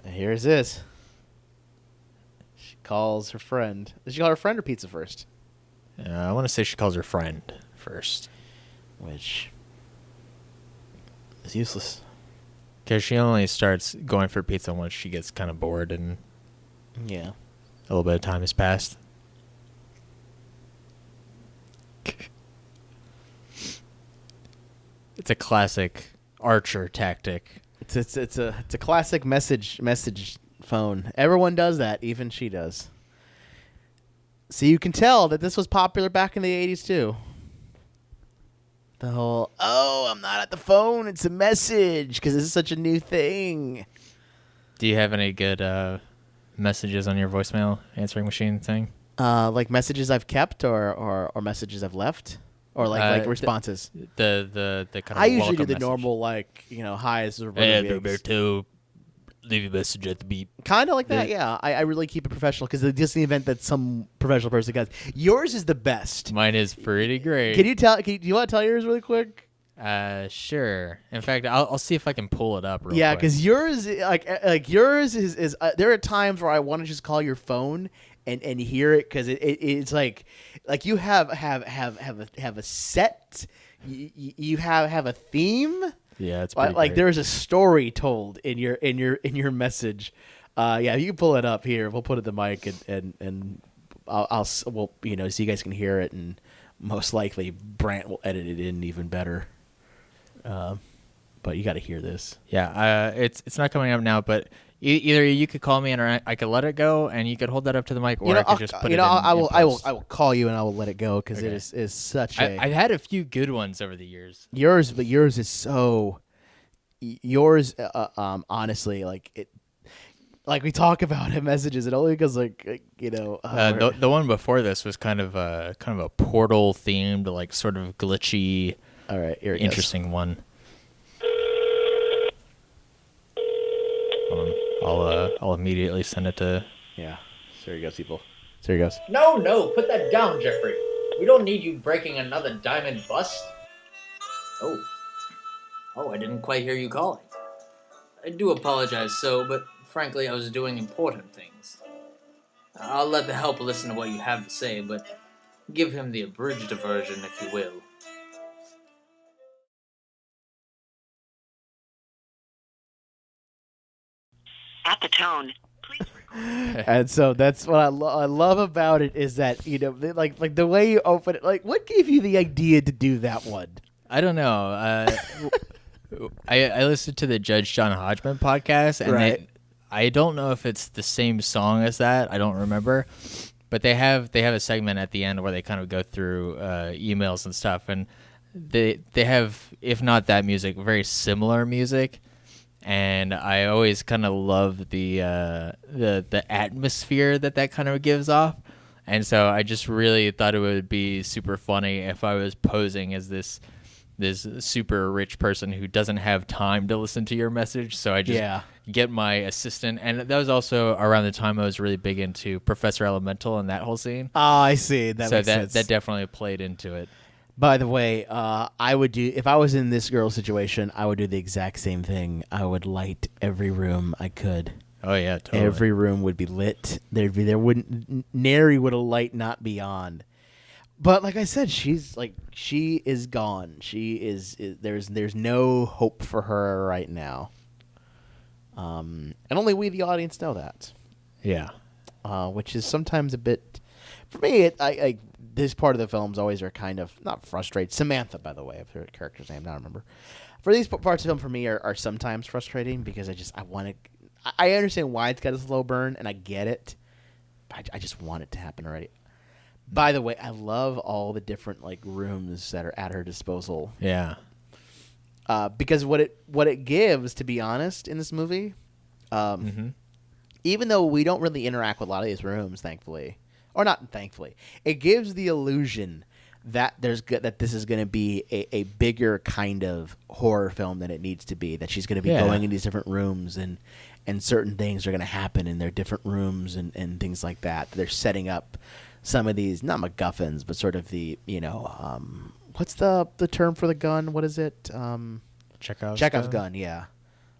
Here's this. She calls her friend. Did she call her friend or pizza first? I want to say she calls her friend first, which is useless. Because she only starts going for pizza once she gets kind of bored and yeah, a little bit of time has passed. It's a classic Archer tactic. It's a classic message phone. Everyone does that, even she does. So you can tell that this was popular back in the 80s too. The whole, I'm not at the phone, it's a message, because this is such a new thing. Do you have any good messages on your voicemail answering machine thing? Like messages I've kept or messages I've left? Or like responses? The kind of I usually do the message. normal, like, hi, this is Roberto. Leave a message at the beep. Kind of like that, yeah. I really keep it professional because just in the event that some professional person does. Yours is the best. Mine is pretty great. Can you tell? Do you want to tell yours really quick? Sure. In fact, I'll see if I can pull it up. Yeah, because yours, like yours is. There are times where I want to just call your phone and hear it because it's like you have a set. You have a theme. Yeah, it's pretty like great. there's a story told in your message. Yeah, you can pull it up here. We'll put it in the mic and I'll so you guys can hear it, and most likely Brandt will edit it in even better. But you got to hear this. Yeah, it's not coming up now, but either you could call me and I could let it go, and you could hold that up to the mic, or I could just put it in. I will post. I will call you and I will let it go because Okay. it is such I've had a few good ones over the years. yours is so yours. Honestly, like it. Like we talk about in messages, it only because The one before this was kind of a portal themed, like sort of glitchy. All right, here it interesting one. I'll immediately send it to. Yeah, there you go, people. There he goes. No, put that down, Jeffrey. We don't need you breaking another diamond bust. Oh, I didn't quite hear you calling. I do apologize, but frankly, I was doing important things. I'll let the helper listen to what you have to say, but give him the abridged version, if you will. At the tone, please record. And so that's what I love about it is that like the way you open it. Like, what gave you the idea to do that one? I don't know. I listened to the Judge John Hodgman podcast, and Right. I don't know if it's the same song as that. I don't remember, but they have a segment at the end where they kind of go through emails and stuff, and they have, if not that music, very similar music. And I always kind of love the atmosphere that kind of gives off, and so I just really thought it would be super funny if I was posing as this super rich person who doesn't have time to listen to your message. So I just get my assistant, and that was also around the time I was really big into Professor Elemental and that whole scene. Oh, I see. That so makes sense. that definitely played into it. By the way, I would do if I was in this girl situation. I would do the exact same thing. I would light every room I could. Oh yeah, totally. Every room would be lit. There wouldn't nary would a light not be on. But like I said, she is gone. She is there's no hope for her right now. And only we, the audience, know that. Yeah. Which is sometimes a bit, for me. This part of the films always are kind of not frustrating. Samantha, by the way, of her character's name, now I remember. For these parts of the film, for me, are sometimes frustrating because I understand why it's got a slow burn, and I get it, but I just want it to happen already. By the way, I love all the different rooms that are at her disposal. Yeah. Because what it gives, to be honest, in this movie, even though we don't really interact with a lot of these rooms, thankfully, or not thankfully, it gives the illusion that that this is going to be a bigger kind of horror film than it needs to be. That she's going to be going in these different rooms and certain things are going to happen in their different rooms and things like that. They're setting up some of these, not MacGuffins, but sort of the, what's the term for the gun? What is it? Chekhov's gun, yeah.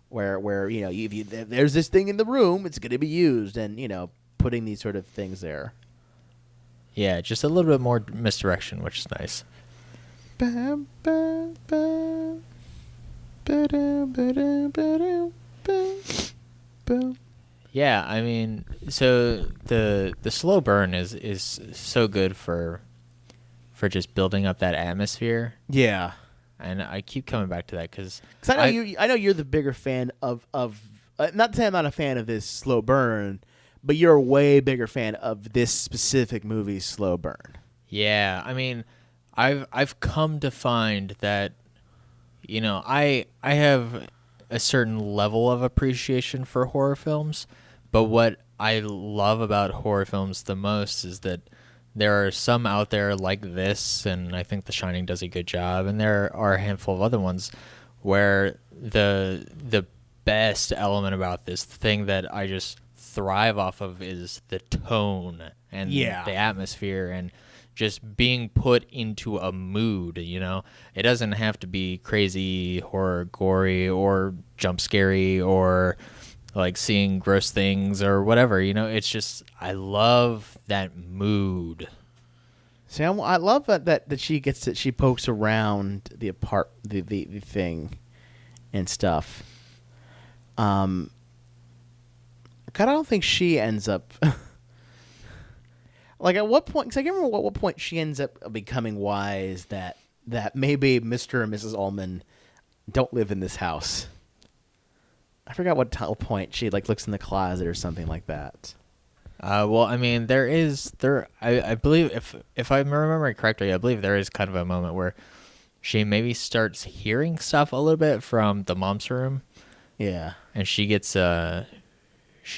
Where if there's this thing in the room, it's going to be used, and putting these sort of things there. Yeah, just a little bit more misdirection, which is nice. Yeah, I mean, so the slow burn is so good for just building up that atmosphere. Yeah. And I keep coming back to that because I know you're the bigger fan of not to say I'm not a fan of this slow burn, but you're a way bigger fan of this specific movie's slow burn. Yeah, I mean, I've come to find that I have a certain level of appreciation for horror films, but what I love about horror films the most is that there are some out there like this, and I think The Shining does a good job, and there are a handful of other ones where the best element about this, the thing that I just thrive off of, is the tone and the atmosphere and just being put into a mood. It doesn't have to be crazy horror, gory, or jump scary, or like seeing gross things or whatever. It's just, I love that mood. See, I love that she pokes around the thing and stuff. I don't think she ends up like at what point? Because I can't remember what point she ends up becoming wise that maybe Mr. and Mrs. Ullman don't live in this house. I forgot what point she looks in the closet or something like that. Well, I mean, I believe if I'm remembering correctly, I believe there is kind of a moment where she maybe starts hearing stuff a little bit from the mom's room. Yeah. And she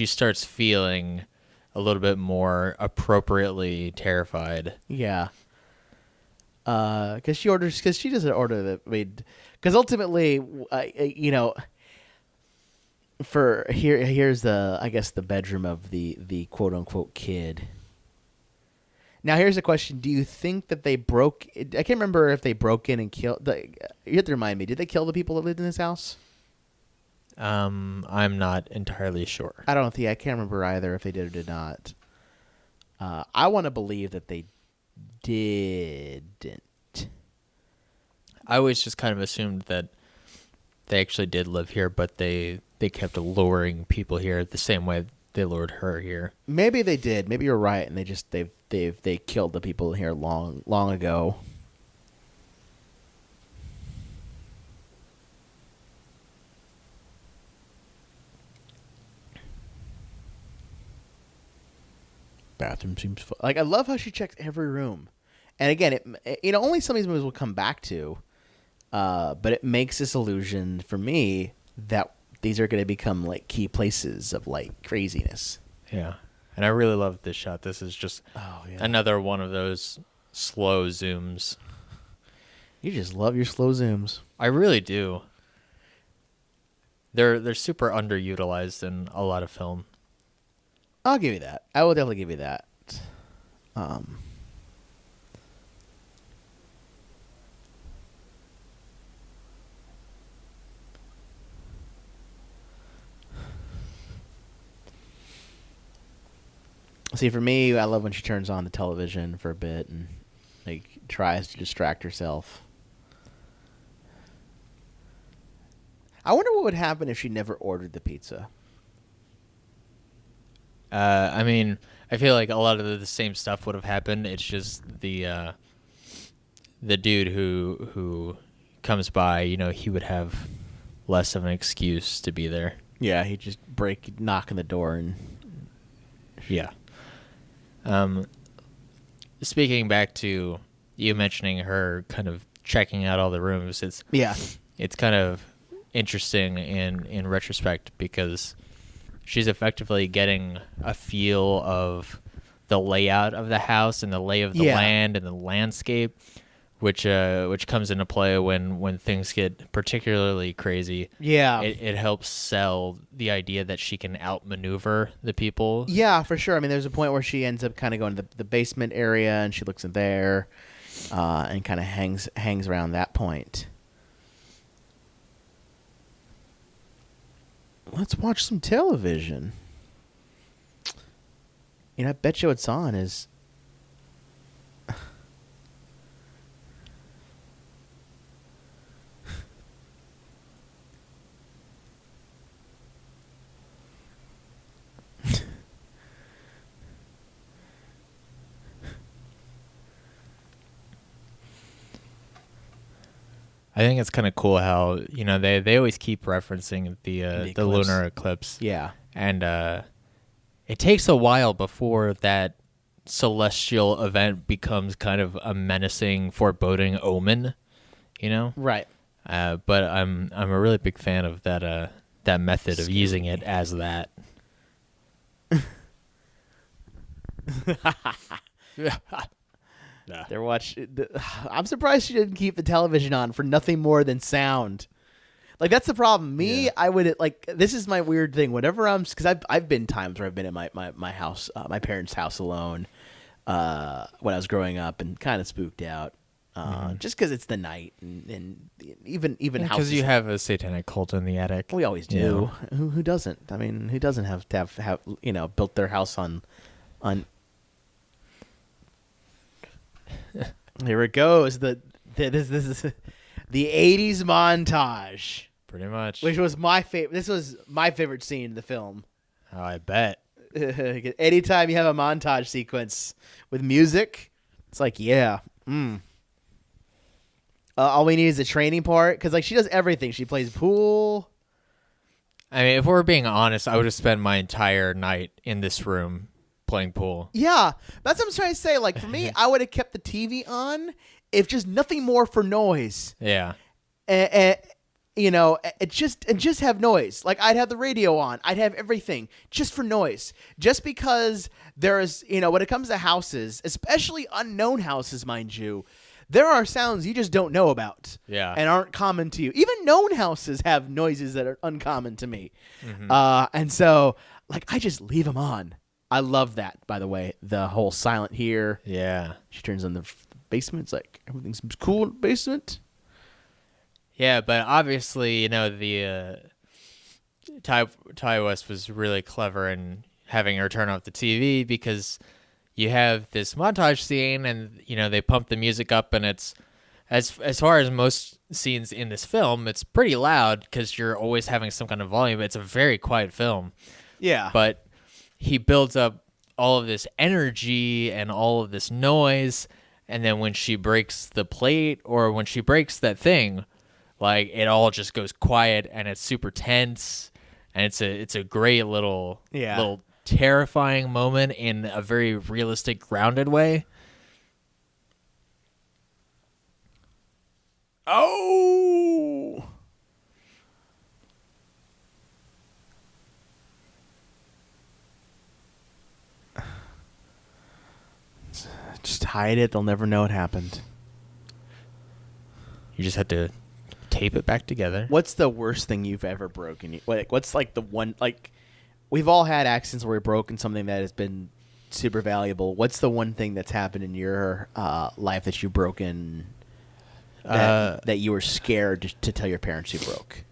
starts feeling a little bit more appropriately terrified. Yeah. Because she doesn't order the, because ultimately, here's the bedroom of the quote unquote kid. Now here's a question: do you think that they broke? I can't remember if they broke in and killed. You have to remind me. Did they kill the people that lived in this house? I'm not entirely sure. I can't remember either if they did or did not. I want to believe that they didn't. I always just kind of assumed that they actually did live here, but they kept luring people here the same way they lured her here. Maybe they did. Maybe you're right, and they killed the people here long ago. Bathroom seems I love how she checks every room, and again, only some of these movies will come back to, but it makes this illusion for me that these are going to become key places of craziness. Yeah, and I really love this shot. This is just another one of those slow zooms. You just love your slow zooms. I really do. They're super underutilized in a lot of film. I'll give you that. I will definitely give you that. See, for me, I love when she turns on the television for a bit and tries to distract herself. I wonder what would happen if she never ordered the pizza. I mean, I feel like a lot of the same stuff would have happened. It's just the dude who comes by, he would have less of an excuse to be there. Yeah, he'd just knock on the door and... Yeah. Speaking back to you mentioning her kind of checking out all the rooms, it's kind of interesting in retrospect because she's effectively getting a feel of the layout of the house and the lay of the land and the landscape, which comes into play when things get particularly crazy. Yeah. It helps sell the idea that she can outmaneuver the people. Yeah, for sure. I mean, there's a point where she ends up kind of going to the basement area, and she looks in there, and kind of hangs around that point. Let's watch some television. You know, I bet you what's on is... I think it's kind of cool how, you know, they always keep referencing the lunar eclipse. Yeah. And it takes a while before that celestial event becomes kind of a menacing, foreboding omen, you know? Right. But I'm a really big fan of that method of using it as that. They're watching. I'm surprised she didn't keep the television on for nothing more than sound. Like, that's the problem. Me, I would, like, this is my weird thing. Whenever because I've been times where I've been at my house, my parents' house alone, when I was growing up, and kind of spooked out, just because it's the night, and even houses. Because you have a satanic cult in the attic. We always do. Yeah. Who doesn't? I mean, who doesn't have to have you know, built their house on. Here it goes. This is the 80s montage. Pretty much. Which was my favorite. This was my favorite scene in the film. Oh, I bet. Anytime you have a montage sequence with music, it's like, yeah. All we need is the training part, because, like, she does everything. She plays pool. I mean, if we're being honest, I would have spent my entire night in this room playing pool. Yeah, that's what I'm trying to say. Like, for me, I would have kept the TV on, if just nothing more for noise. Yeah. And you know, just have noise. Like, I'd have the radio on. I'd have everything just for noise. Just because there's, you know, when it comes to houses, especially unknown houses, mind you, there are sounds you just don't know about. Yeah. And aren't common to you. Even known houses have noises that are uncommon to me. And so, like, I just leave them on. I love that, by the way. The whole silent here. Yeah. She turns on the basement. It's like, everything's cool in the basement. Yeah, but obviously, you know, the Ty West was really clever in having her turn off the TV, because you have this montage scene, and, you know, they pump the music up, and it's as far as most scenes in this film, it's pretty loud because you're always having some kind of volume. It's a very quiet film. Yeah. But he builds up all of this energy and all of this noise, and then when she breaks the plate, or when she breaks that thing, like, it all just goes quiet, and it's super tense, and it's a great little terrifying moment in a very realistic, grounded way. Oh! Just hide it. They'll never know it happened. You just have to tape it back together. What's the worst thing you've ever broken? Like, what's, like, the one, like, we've all had accidents where we've broken something that has been super valuable. What's the one thing that's happened in your life that you've broken that you were scared to tell your parents you broke?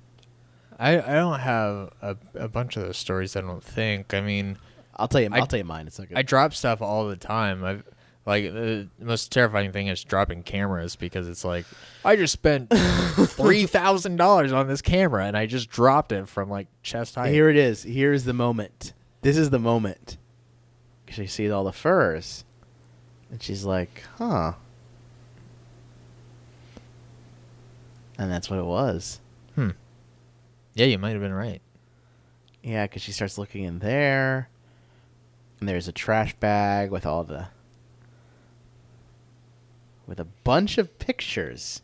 I don't have a bunch of those stories, I don't think. I mean, I'll tell you mine. It's not good. I drop stuff all the time. The most terrifying thing is dropping cameras, because it's like, I just spent $3,000 on this camera, and I just dropped it from, like, chest height. Here it is. Here's the moment. This is the moment. She sees all the furs, and she's like, huh. And that's what it was. Yeah, you might have been right. Yeah, because she starts looking in there, and there's a trash bag with with a bunch of pictures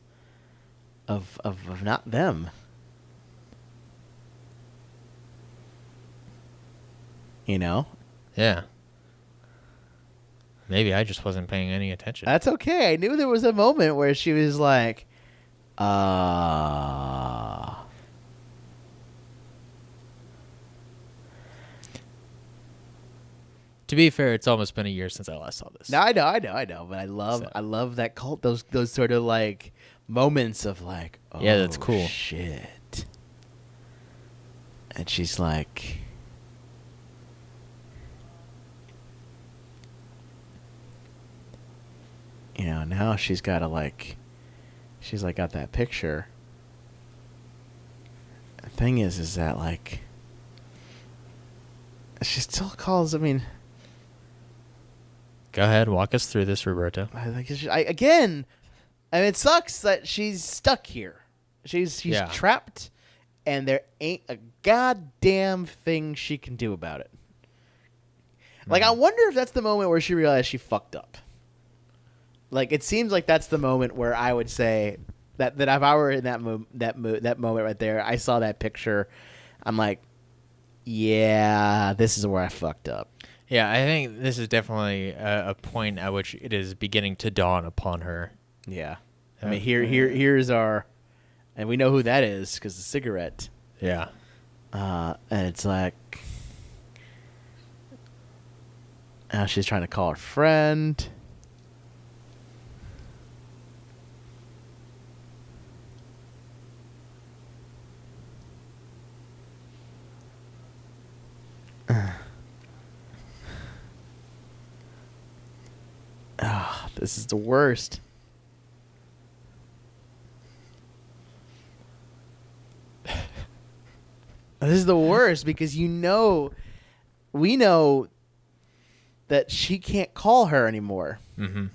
of not them. You know? Yeah. Maybe I just wasn't paying any attention. That's okay. I knew there was a moment where she was like, To be fair, it's almost been a year since I last saw this. No, I know, but I love that cult. Those sort of like moments of like, oh, yeah, that's cool. Shit. And she's like, you know, now she's got to like, she's like got that picture. The thing is that like, she still calls. I mean, go ahead, walk us through this, Roberto. Again, I mean, it sucks that she's stuck here. She's trapped, and there ain't a goddamn thing she can do about it. Like, I wonder if that's the moment where she realized she fucked up. Like, it seems like that's the moment where I would say that if I were in that moment right there, I saw that picture, I'm like, yeah, this is where I fucked up. Yeah, I think this is definitely a point at which it is beginning to dawn upon her. Yeah. I mean, here's our, and we know who that is because the cigarette. Yeah. And it's like, now she's trying to call her friend. This is the worst. This is the worst because we know that she can't call her anymore. Mm-hmm.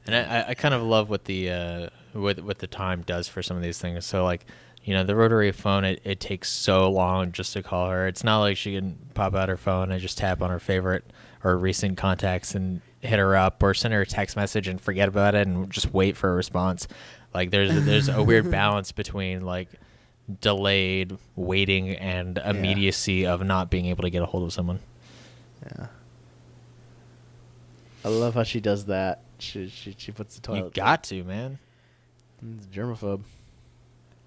And I kind of love what the what the time does for some of these things. So like, you know, the rotary phone, it takes so long just to call her. It's not like she can pop out her phone and just tap on her favorite or recent contacts and hit her up, or send her a text message and forget about it and just wait for a response. Like there's a weird balance between like delayed waiting and immediacy of not being able to get a hold of someone. Yeah. I love how she does that. She puts the toilet. You got to, man. It's germaphobe.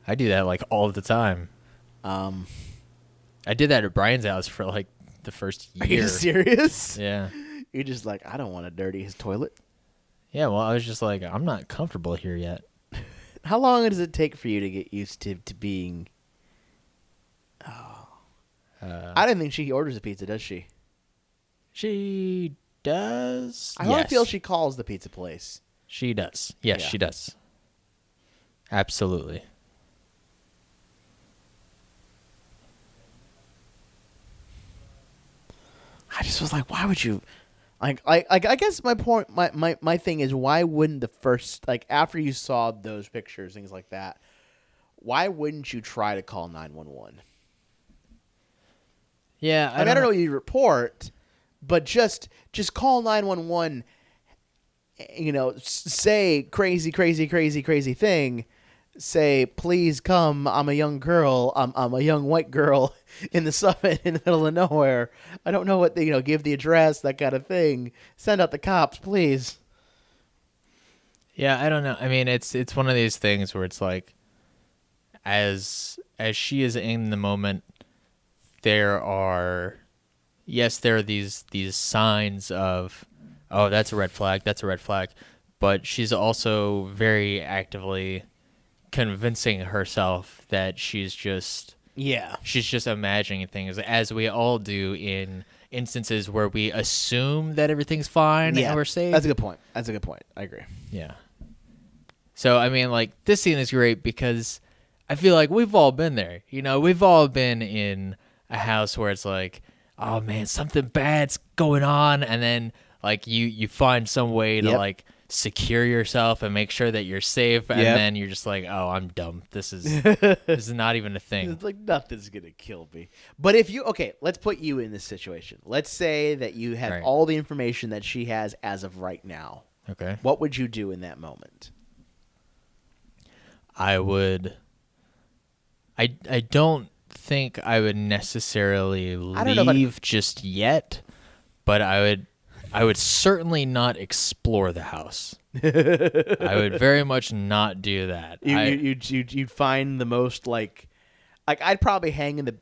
I do that like all the time. I did that at Brian's house for like the first year. Are you serious? Yeah. You're just like, I don't want to dirty his toilet. Yeah, well, I was just like, I'm not comfortable here yet. How long does it take for you to get used to being... Oh. I didn't think she orders a pizza, does she? She does. I don't feel she calls the pizza place. She does. Yes, Yeah. she does. Absolutely. I just was like, why would you... I guess my point, my thing is, why wouldn't the first, like, after you saw those pictures, things like that, why wouldn't you try to call 911? Yeah, I don't know what you report, but just call 911. You know, say crazy thing. Say, please come. I'm a young girl. I'm a young white girl in the summit in the middle of nowhere. I don't know what give the address, that kind of thing. Send out the cops, please. Yeah, I don't know. I mean, it's one of these things where it's like, as she is in the moment, there are these signs of, oh, that's a red flag, but she's also very actively convincing herself that she's just imagining things, as we all do in instances where we assume that everything's fine and we're safe. That's a good point. I agree. Yeah. So I mean, like, this scene is great because I feel like we've all been there. You know, we've all been in a house where it's like, oh man, something bad's going on, and then like you find some way to like secure yourself and make sure that you're safe, and then you're just like, oh, I'm dumb. This is not even a thing. It's like, nothing's gonna kill me. But if you let's put you in this situation. Let's say that you have all the information that she has as of right now. Okay. What would you do in that moment? I I don't think I would necessarily don't know leave just yet, but I would certainly not explore the house. I would very much not do that. You'd find the most like I'd probably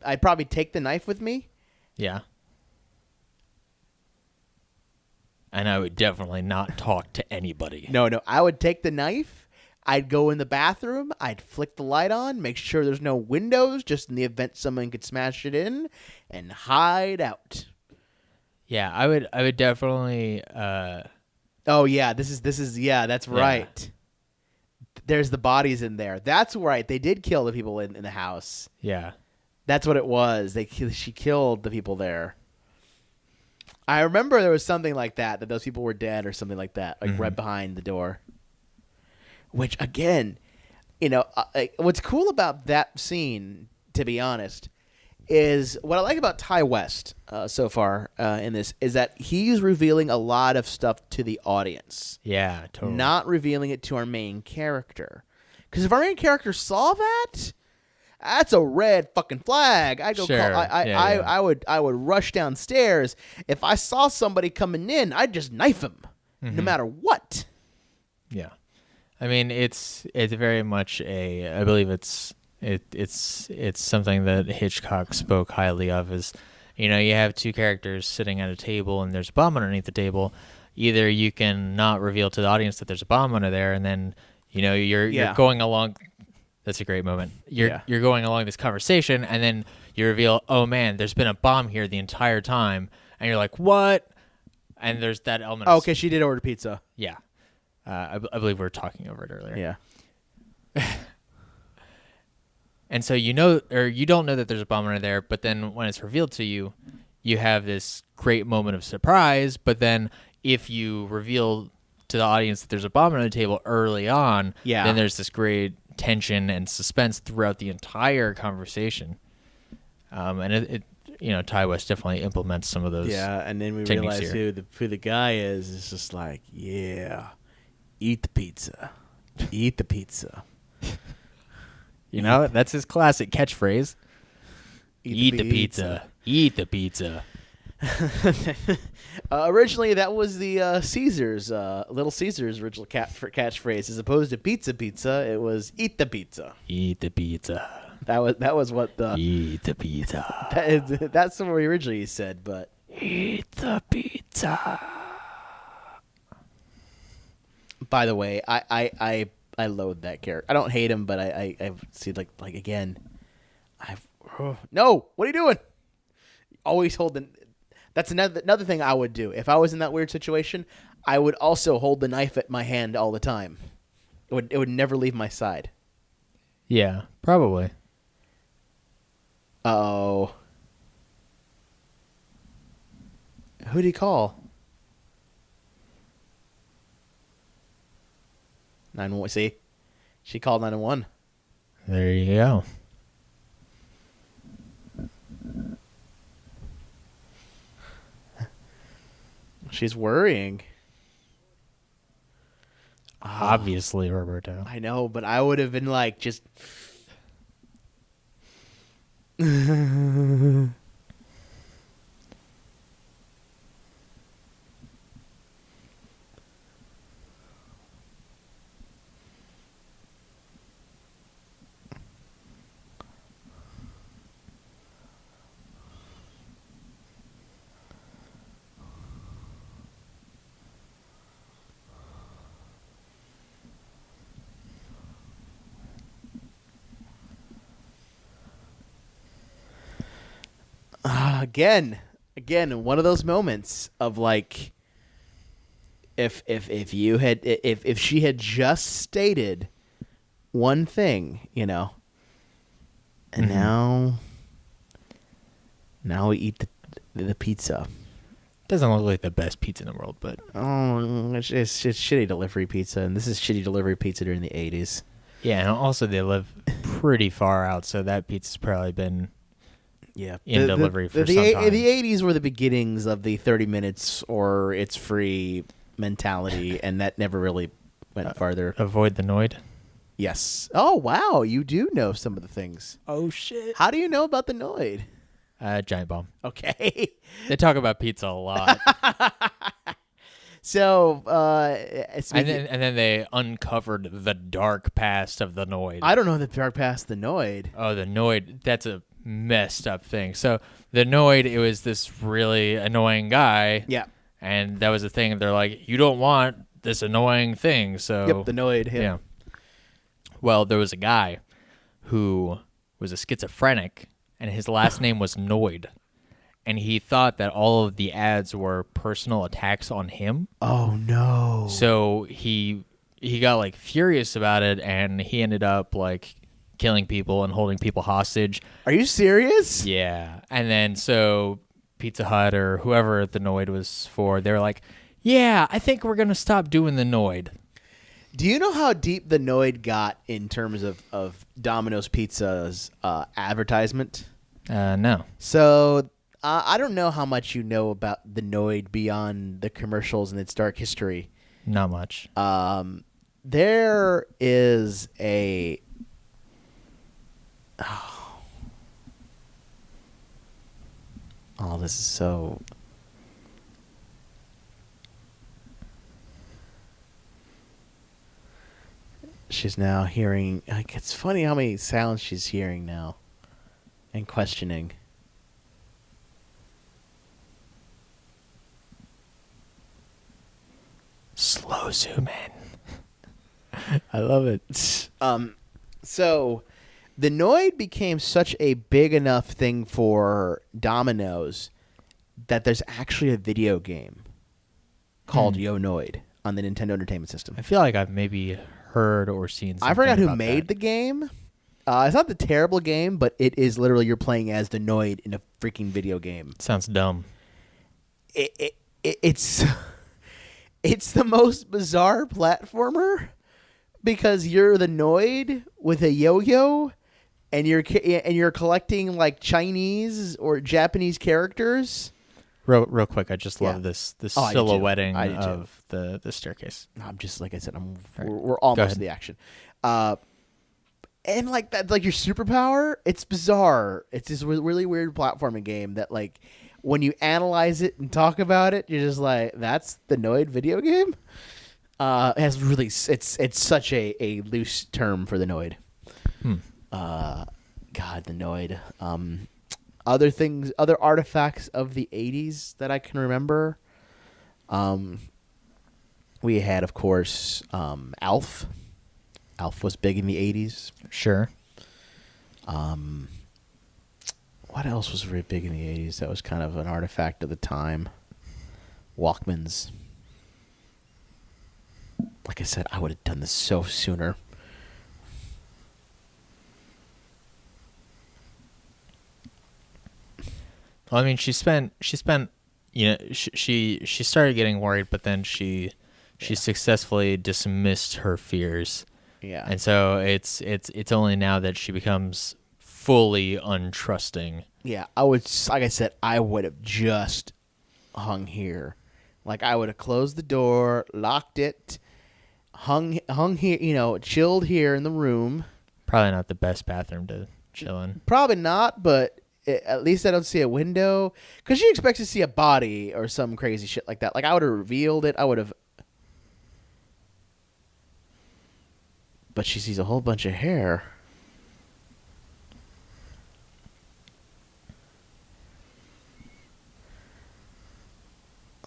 I'd probably take the knife with me. Yeah. And I would definitely not talk to anybody. No, I would take the knife. I'd go in the bathroom. I'd flick the light on, make sure there's no windows, just in the event someone could smash it in, and hide out. Yeah, I would definitely. Oh yeah, this is yeah, that's right. There's the bodies in there. That's right. They did kill the people in the house. Yeah, that's what it was. She killed the people there. I remember there was something like that those people were dead or something like that, like right behind the door. Which again, what's cool about that scene, to be honest, is what I like about Ty West so far in this is that he's revealing a lot of stuff to the audience. Yeah, totally. Not revealing it to our main character. Because if our main character saw that, that's a red fucking flag. I go. Sure. I would rush downstairs. If I saw somebody coming in, I'd just knife him, no matter what. Yeah, I mean it's very much I believe it's something that Hitchcock spoke highly of. Is you have two characters sitting at a table and there's a bomb underneath the table. Either you can not reveal to the audience that there's a bomb under there, and then you're going along. That's a great moment. You're going along this conversation, and then you reveal, oh man, there's been a bomb here the entire time, and you're like, what? And there's that element. Oh, okay, she did order pizza. Yeah, I believe we were talking over it earlier. Yeah. And so you don't know that there's a bomb under there, but then when it's revealed to you, you have this great moment of surprise. But then if you reveal to the audience that there's a bomb under the table early on, then there's this great tension and suspense throughout the entire conversation. And it Ty West definitely implements some of those. Yeah, and then we realize who the guy is. It's just like, yeah, eat the pizza, eat the pizza. That's his classic catchphrase. Eat the pizza. Eat the pizza. Originally, that was the Caesar's, Little Caesar's original catchphrase. As opposed to pizza, it was eat the pizza. Eat the pizza. That was what the eat the pizza. That's what we originally said, but eat the pizza. By the way, I loathe that character. I don't hate him, but I see like again. No, what are you doing? Always holding. That's another thing I would do if I was in that weird situation. I would also hold the knife at my hand all the time. It would never leave my side. Yeah, probably. Oh, who'd he call? 911. See, she called 911. There you go. She's worrying. Obviously, Roberto. I know, but I would have been like, just. Again, one of those moments of like, if she had just stated one thing, and now we eat the pizza. Doesn't look like the best pizza in the world, but it's shitty delivery pizza, and this is shitty delivery pizza during the 80s. Yeah, and also they live pretty far out, so that pizza's probably been in delivery for some time. The 80s were the beginnings of the 30 minutes or it's free mentality, and that never really went farther. Avoid the Noid? Yes. Oh, wow. You do know some of the things. Oh, shit. How do you know about the Noid? Giant Bomb. Okay. They talk about pizza a lot. So, and then they uncovered the dark past of the Noid. I don't know the dark past the Noid. Oh, the Noid. That's a messed up thing. So the Noid, it was this really annoying guy. Yeah. And that was the thing. They're like, you don't want this annoying thing. So Yep, the Noid. Yeah. Well, there was a guy who was a schizophrenic, and his last name was Noid. And he thought that all of the ads were personal attacks on him. Oh, no. So he got like furious about it, and he ended up like killing people and holding people hostage. Are you serious? Yeah. And then so Pizza Hut or whoever the Noid was for, they were like, yeah, I think we're going to stop doing the Noid. Do you know how deep the Noid got in terms of Domino's Pizza's advertisement? No. So I don't know how much you know about the Noid beyond the commercials and its dark history. Not much. There is a... Oh, this is so... She's now hearing... Like, it's funny how many sounds she's hearing now and questioning. Slow zoom in. I love it. So the Noid became such a big enough thing for Domino's that there's actually a video game called Yo Noid on the Nintendo Entertainment System. I feel like I've maybe heard or seen something I forgot who about made that. the game. It's not the terrible game, but it is literally you're playing as the Noid in a freaking video game. Sounds dumb. It's it's the most bizarre platformer because you're the Noid with a yo-yo and you're collecting like Chinese or Japanese characters. Real quick, I just love this silhouetting I do too. of the staircase. I'm just like I said, Right. we're Go almost ahead. to the action. And like that, like your superpower, it's bizarre. It's this really weird platforming game that, like, when you analyze it and talk about it, you're just like, "That's the Noid video game." It has really, it's such a loose term for the Noid. God, the Noid. Other things, other artifacts of the '80s that I can remember. We had, of course, Alf. Alf was big in the '80s. Sure. What else was really big in the '80s that was kind of an artifact of the time? Walkmans. Like I said, I would have done this so sooner. Well, I mean, she spent. You know, she started getting worried, but then she successfully dismissed her fears. Yeah. And so it's only now that she becomes fully untrusting. Yeah, I would, like I said, I would have just hung here. Like, I would have closed the door, locked it, hung here, you know, chilled here in the room. Probably not the best bathroom to chill in. Probably not, but at least I don't see a window. Because she expects to see a body or some crazy shit like that. Like, I would have revealed it. I would have... But she sees a whole bunch of hair.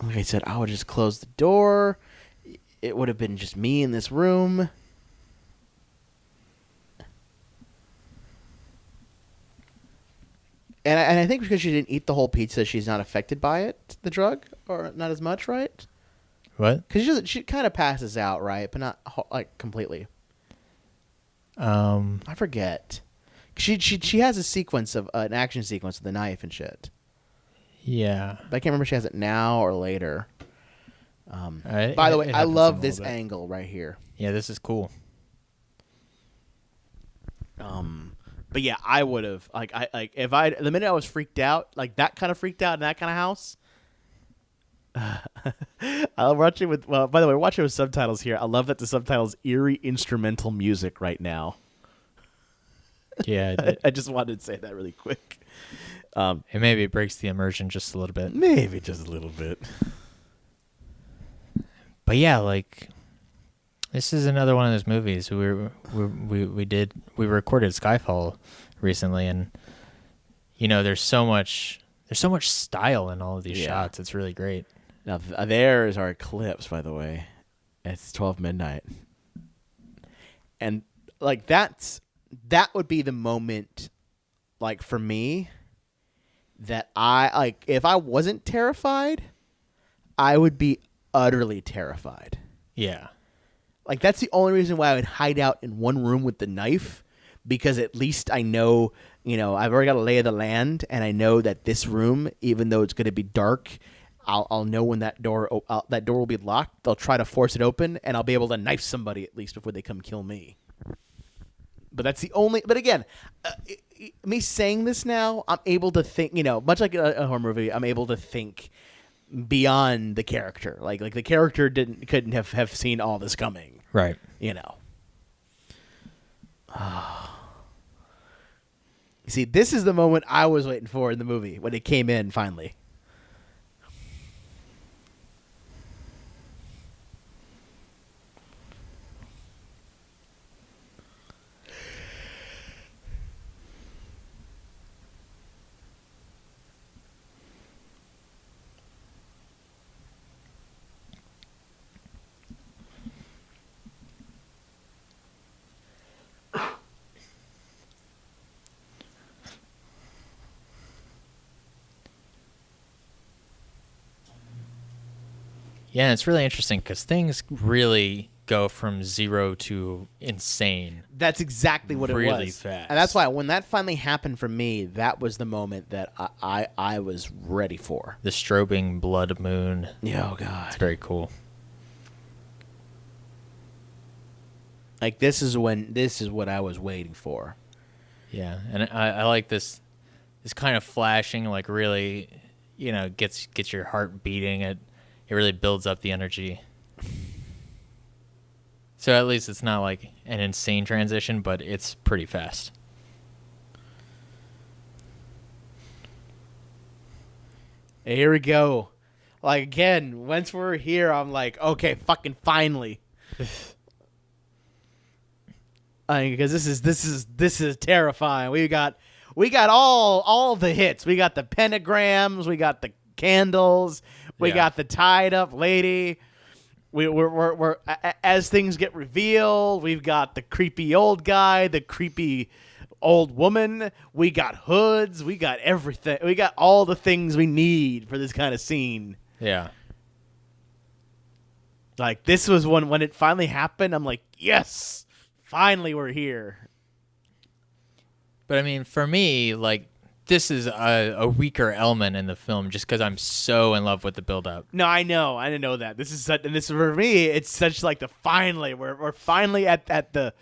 Like I said, I would just close the door. It would have been just me in this room. And I think because she didn't eat the whole pizza, she's not affected by it, the drug, or not as much, right? What? Because she kind of passes out, right? But not like completely. I forget. She has a sequence of an action sequence with a knife and shit. Yeah. But I can't remember if she has it now or later. It- By the way, it I happens love in a this little bit. angle right here. Yeah, this is cool. But yeah, I would have if the minute I was freaked out, like that kind of freaked out in that kind of house. I'll watch it with. Well, by the way, we're watching with subtitles here. I love that the subtitles eerie instrumental music right now. Yeah, I just wanted to say that really quick. And maybe it breaks the immersion just a little bit. Maybe just a little bit. But yeah, like this is another one of those movies we recorded Skyfall recently, and there's so much style in all of these shots. It's really great. Now there is our eclipse, by the way. It's 12 midnight, and like that would be the moment, like for me, that I like. If I wasn't terrified, I would be utterly terrified. Yeah. Like, that's the only reason why I would hide out in one room with the knife, because at least I know, I've already got a lay of the land, and I know that this room, even though it's going to be dark, I'll know when that door will be locked. They'll try to force it open, and I'll be able to knife somebody at least before they come kill me. But that's the only. But again, me saying this now, I'm able to think. Much like a horror movie, I'm able to think beyond the character. Like the character couldn't have seen all this coming. Right. See, this is the moment I was waiting for in the movie when it came in finally. Yeah, it's really interesting because things really go from 0 to insane. That's exactly what it was. Really fast. And that's why when that finally happened for me, that was the moment that I was ready for. The strobing blood moon. Oh, God. It's very cool. Like, this is what I was waiting for. Yeah, and I like this kind of flashing, like really, gets your heart beating. It really builds up the energy. So at least it's not like an insane transition, but it's pretty fast. Here we go. Like, again, once we're here, I'm like, okay, fucking finally. Because this is terrifying. We got all the hits. We got the pentagrams. We got the candles. We got the tied up lady. We're as things get revealed. We've got the creepy old guy, the creepy old woman. We got hoods. We got everything. We got all the things we need for this kind of scene. Yeah. Like, this was when it finally happened. I'm like, yes, finally we're here. But I mean, for me, like, this is a weaker element in the film just because I'm so in love with the build-up. No, I know. I didn't know that. This is such, and this for me, it's such like the finally. We're finally at the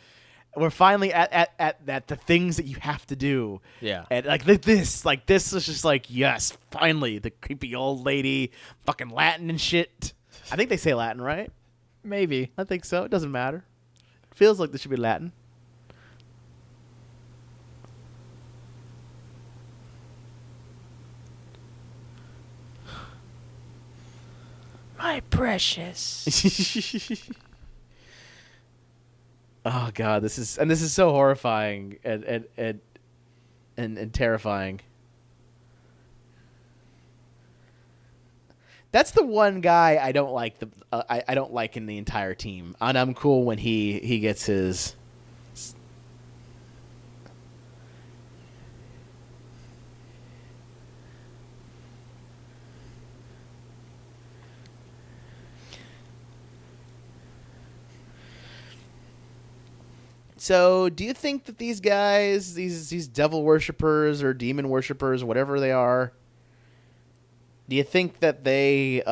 things that you have to do. Yeah. And like this is just like, yes, finally, the creepy old lady, fucking Latin and shit. I think they say Latin, right? Maybe. I think so. It doesn't matter. It feels like this should be Latin. My precious. Oh, God, this is so horrifying and terrifying. That's the one guy I don't like. I don't like in the entire team, and I'm cool when he gets his. So, do you think that these guys, these devil worshippers or demon worshippers, whatever they are, do you think that they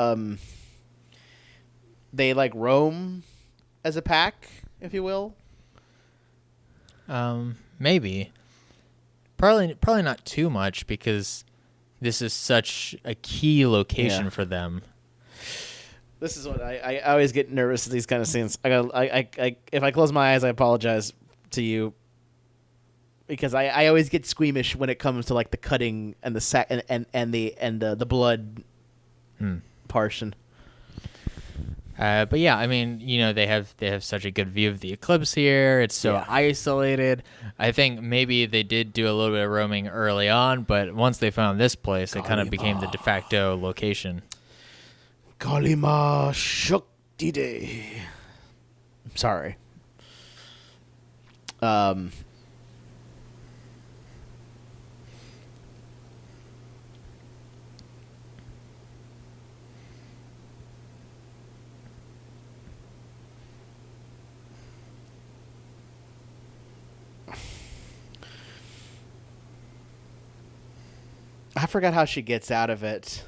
like roam as a pack, if you will? Maybe. Probably not too much because this is such a key location for them. This is what I always get nervous at these kind of scenes. If I close my eyes, I apologize to you because I always get squeamish when it comes to like the cutting and the the blood portion. But yeah, I mean, they have such a good view of the eclipse here. It's so isolated. I think maybe they did do a little bit of roaming early on, but once they found this place, it kind of became the de facto location. Kalima Shakti. Sorry. I forgot how she gets out of it.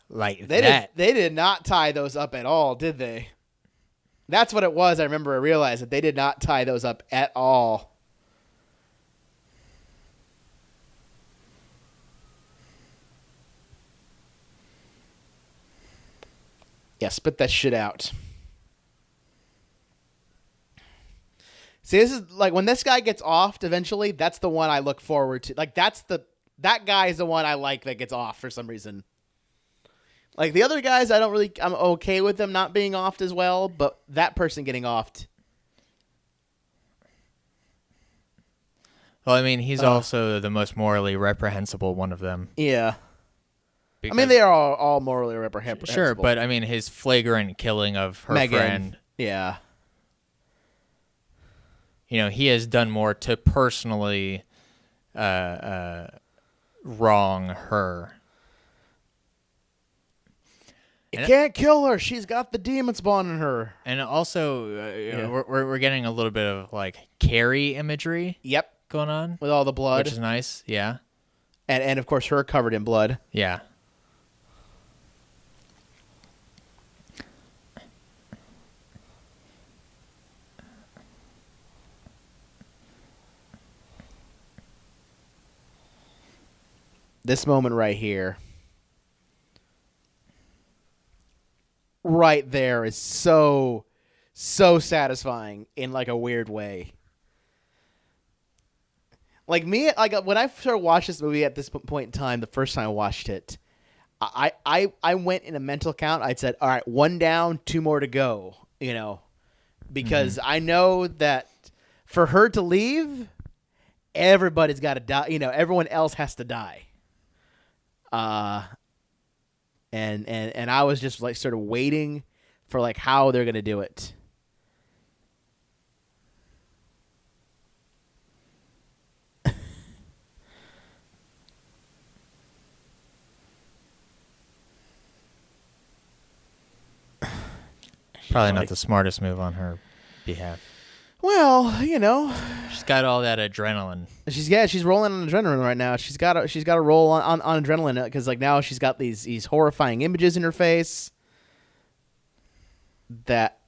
Like they did not tie those up at all, did they? That's what it was. I remember I realized that they did not tie those up at all. Yeah, spit that shit out. See, this is like when this guy gets offed eventually, that's the one I look forward to. Like that guy is the one I like that gets off for some reason. Like the other guys, I'm okay with them not being offed as well, but that person getting offed. Well, I mean, he's also the most morally reprehensible one of them. Yeah. I mean, they are all morally reprehensible. Sure, but I mean, his flagrant killing of her Megan. friend. Yeah. He has done more to personally wrong her. You can't kill her. She's got the demon spawn in her. And also, we're getting a little bit of like Carrie imagery. Yep. Going on with all the blood, which is nice. Yeah. And of course her covered in blood. Yeah. This moment right here, right there, is so satisfying in like a weird way. Like me, like when I started watching this movie at this point in time, the first time I watched it, I went in a mental count. I said, all right, 1 down, 2 more to go, because I know that for her to leave, everybody's got to die. Everyone else has to die. And I was just like sort of waiting for like how they're gonna do it. Probably not the smartest move on her behalf. Well, she's got all that adrenaline. She's rolling on adrenaline right now. She's got to roll on adrenaline because like now she's got these horrifying images in her face that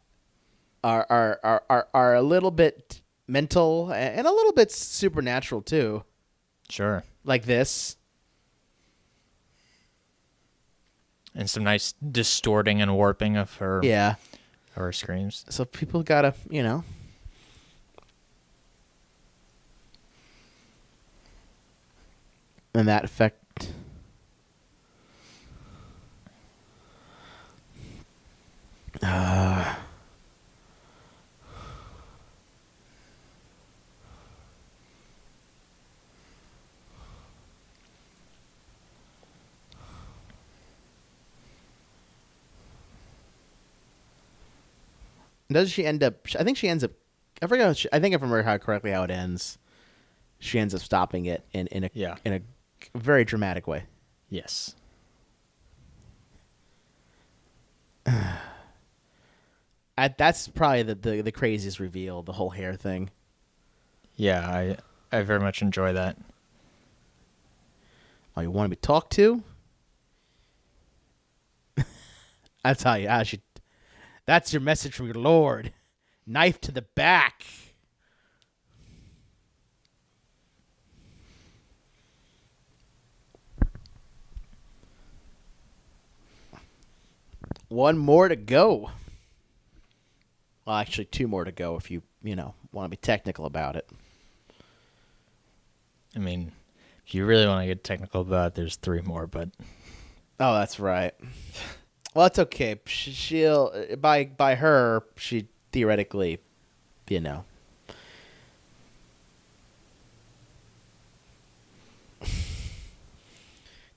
are a little bit mental and a little bit supernatural too. Sure. Like this. And some nice distorting and warping of her. Yeah. Her screams. So people gotta, and that effect. Does she end up? I think she ends up. I forget. I think if I remember correctly how it ends, she ends up stopping it in a very dramatic way. Yes. That's probably the craziest reveal, the whole hair thing. Yeah, I very much enjoy that. Oh, you want to be talked to? I tell you, that's your message from your lord. Knife to the back. one more to go. Well, actually, two more to go if you want to be technical about it. I mean, if you really want to get technical about it, there's three more, but... Oh, that's right. Well, it's okay. She'll by her, she theoretically, Did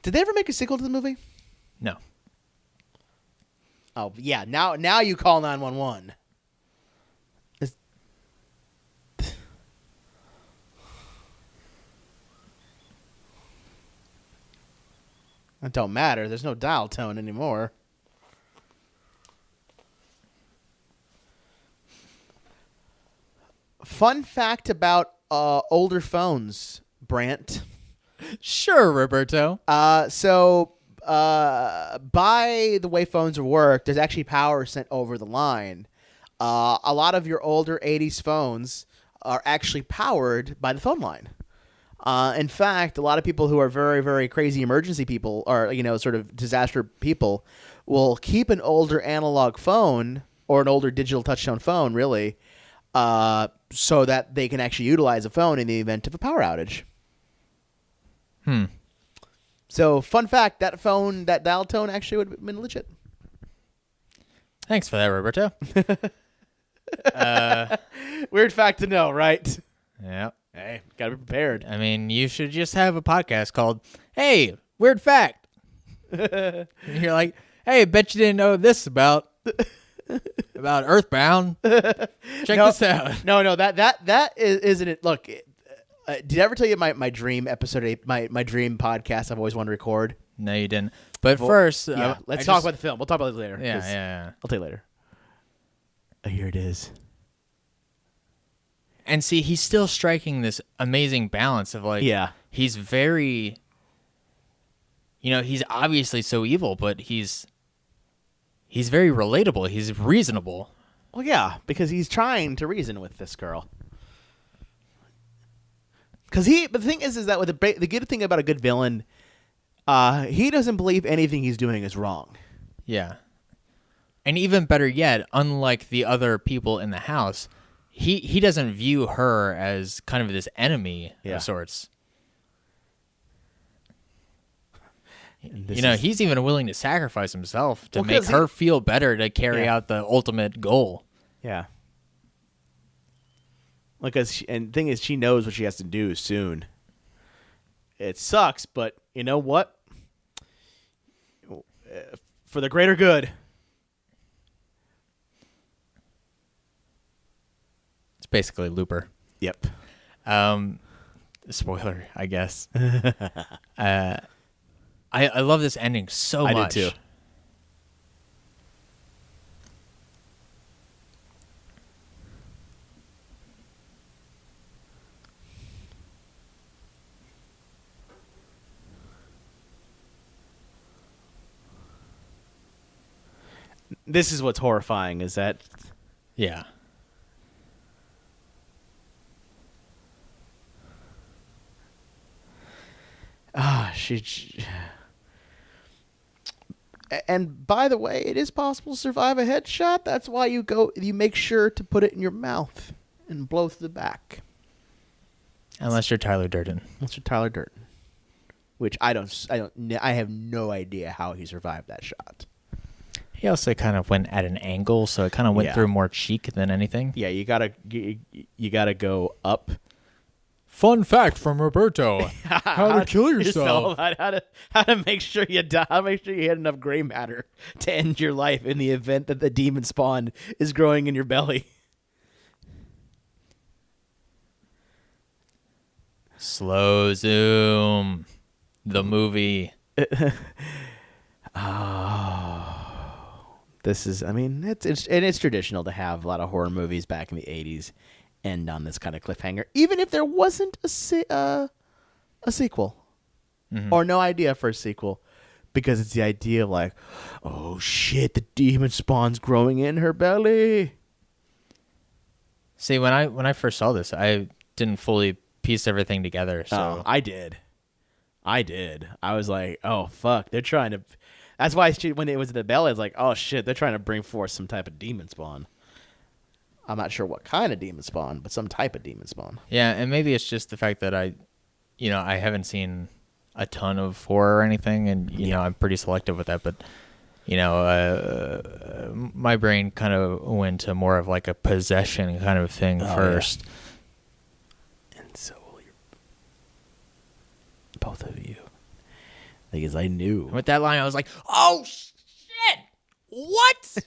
they ever make a sequel to the movie? No. Oh, yeah. Now you call 911. It don't matter. There's no dial tone anymore. Fun fact about older phones, Brandt. Sure, Roberto. So by the way phones work, there's actually power sent over the line. A lot of your older 80s phones are actually powered by the phone line. In fact, a lot of people who are very, very crazy emergency people or, sort of disaster people will keep an older analog phone or an older digital touchtone phone, really, so that they can actually utilize a phone in the event of a power outage. So, fun fact, that phone, that dial tone actually would have been legit. Thanks for that, Roberto. Weird fact to know, right? Yeah. Hey, gotta be prepared. I mean, you should just have a podcast called, Hey, Weird Fact. And you're like, hey, bet you didn't know this about Earthbound. Check this out. No, that isn't it. Look, did I ever tell you my dream episode, my dream podcast I've always wanted to record? No, you didn't. But first, let's talk about the film. We'll talk about it later. Yeah. I'll tell you later. Here it is. And see, he's still striking this amazing balance of he's very, he's obviously so evil, but he's very relatable. He's reasonable. Well, yeah, because he's trying to reason with this girl. But the thing is that with the good thing about a good villain, he doesn't believe anything he's doing is wrong. Yeah. And even better yet, unlike the other people in the house, he doesn't view her as kind of this enemy of sorts. He's even willing to sacrifice himself to make her feel better to carry out the ultimate goal. Yeah. Because and the thing is, she knows what she has to do soon. It sucks, but you know what? For the greater good. It's basically Looper. Yep. Spoiler, I guess. I love this ending so much. I did too. This is what's horrifying, is that... Yeah. She... And by the way, it is possible to survive a headshot. That's why you make sure to put it in your mouth and blow through the back. Unless you're Tyler Durden. Which I have no idea how he survived that shot. He also kind of went at an angle, so it kind of went through more cheek than anything. Yeah, you gotta go up. Fun fact from Roberto: how to kill yourself. How to make sure you die. How to make sure you had enough gray matter to end your life in the event that the demon spawn is growing in your belly. Slow zoom. The movie. This is, it's traditional to have a lot of horror movies back in the 80s end on this kind of cliffhanger, even if there wasn't a sequel or no idea for a sequel, because it's the idea of like, oh shit, the demon spawn's growing in her belly. See, when I first saw this, I didn't fully piece everything together. So I did. I was like, oh fuck, they're trying to. That's why when it was the bell, it's like, oh shit, they're trying to bring forth some type of demon spawn. I'm not sure what kind of demon spawn, but some type of demon spawn. Yeah, and maybe it's just the fact that I haven't seen a ton of horror or anything, and you know I'm pretty selective with that. But my brain kind of went to more of like a possession kind of thing first. Yeah. And so will both of you. Because I knew. With that line, I was like, "Oh shit! What?"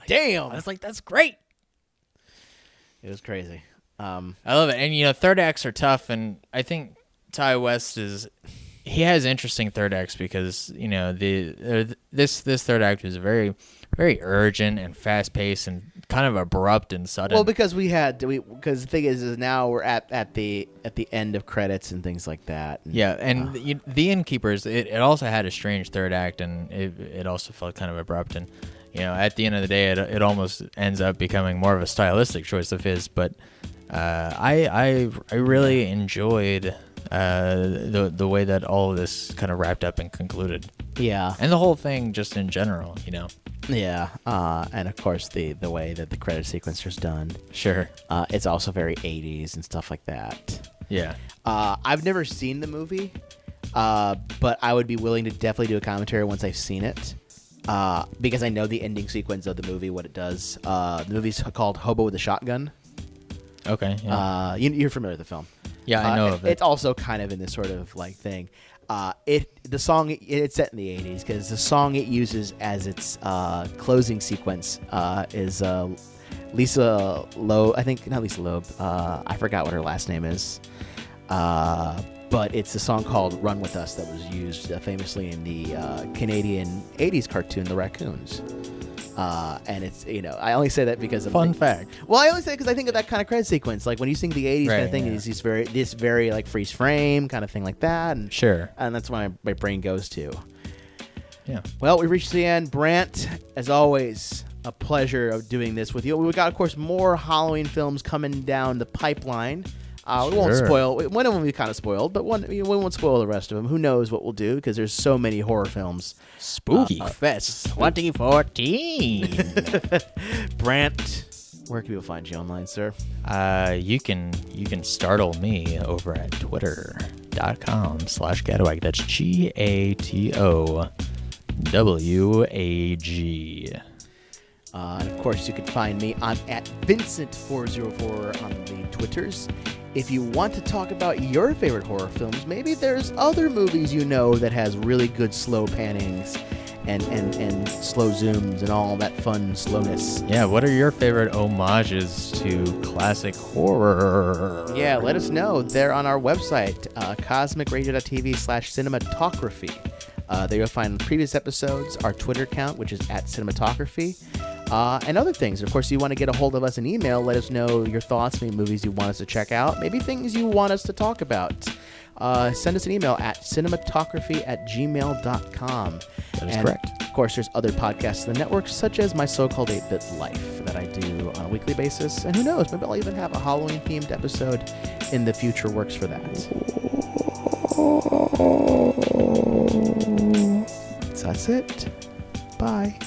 Damn! I was like, "That's great." It was crazy. I love it, and third acts are tough, and I think Ty West he has interesting third acts because this third act is very, very urgent and fast paced and kind of abrupt and sudden. Well, because because the thing is now we're at the end of credits and things like that. And, the Innkeepers, it also had a strange third act, and it also felt kind of abrupt. And at the end of the day, it almost ends up becoming more of a stylistic choice of his. But I really enjoyed the way that all of this kind of wrapped up and concluded. Yeah. And the whole thing just in general, Yeah. And of course the way that the credit sequence is done. Sure. It's also very 80s and stuff like that. Yeah. I've never seen the movie, but I would be willing to definitely do a commentary once I've seen it. Because I know the ending sequence of the movie, what it does. The movie's called Hobo with a Shotgun. Okay. Yeah. You're familiar with the film. Yeah, I know of it. It's also kind of in this sort of like thing. The song it's set in the 80s because the song it uses as its closing sequence is Lisa Loeb. I think not Lisa Loeb. I forgot what her last name is. But it's a song called "Run With Us" that was used famously in the Canadian 80s cartoon The Raccoons. And it's, I only say that because of fun fact. Well, I only say it because I think of that kind of credit sequence. Like when you sing the 80s kind of thing, it's this very like freeze frame kind of thing like that. And sure. And that's what my brain goes to. Yeah. Well, we reached the end. Brandt, as always, a pleasure of doing this with you. We've got, of course, more Halloween films coming down the pipeline. We won't spoil. One of them we kind of spoiled, but we won't spoil the rest of them. Who knows what we'll do because there's so many horror films. Spooky Fest 2014. Brandt, where can people find you online, sir? You can startle me over at twitter.com/Gatowag. That's GATOWAG. And of course, you can find me at Vincent404 on the Twitters. If you want to talk about your favorite horror films, maybe there's other movies that has really good slow pannings and slow zooms and all that fun slowness. Yeah, what are your favorite homages to classic horror? Yeah, let us know. They're on our website, CosmicRadio.TV/Cinematalkraphy. There you'll find previous episodes, our Twitter account, which is @Cinematalkraphy. And other things. Of course, you want to get a hold of us in email. Let us know your thoughts, maybe movies you want us to check out, maybe things you want us to talk about. Send us an email at cinematography@gmail.com. That is correct. Of course, there's other podcasts in the network, such as My So-Called 8-Bit Life, that I do on a weekly basis. And who knows, maybe I'll even have a Halloween-themed episode in the future works for that. So that's it. Bye.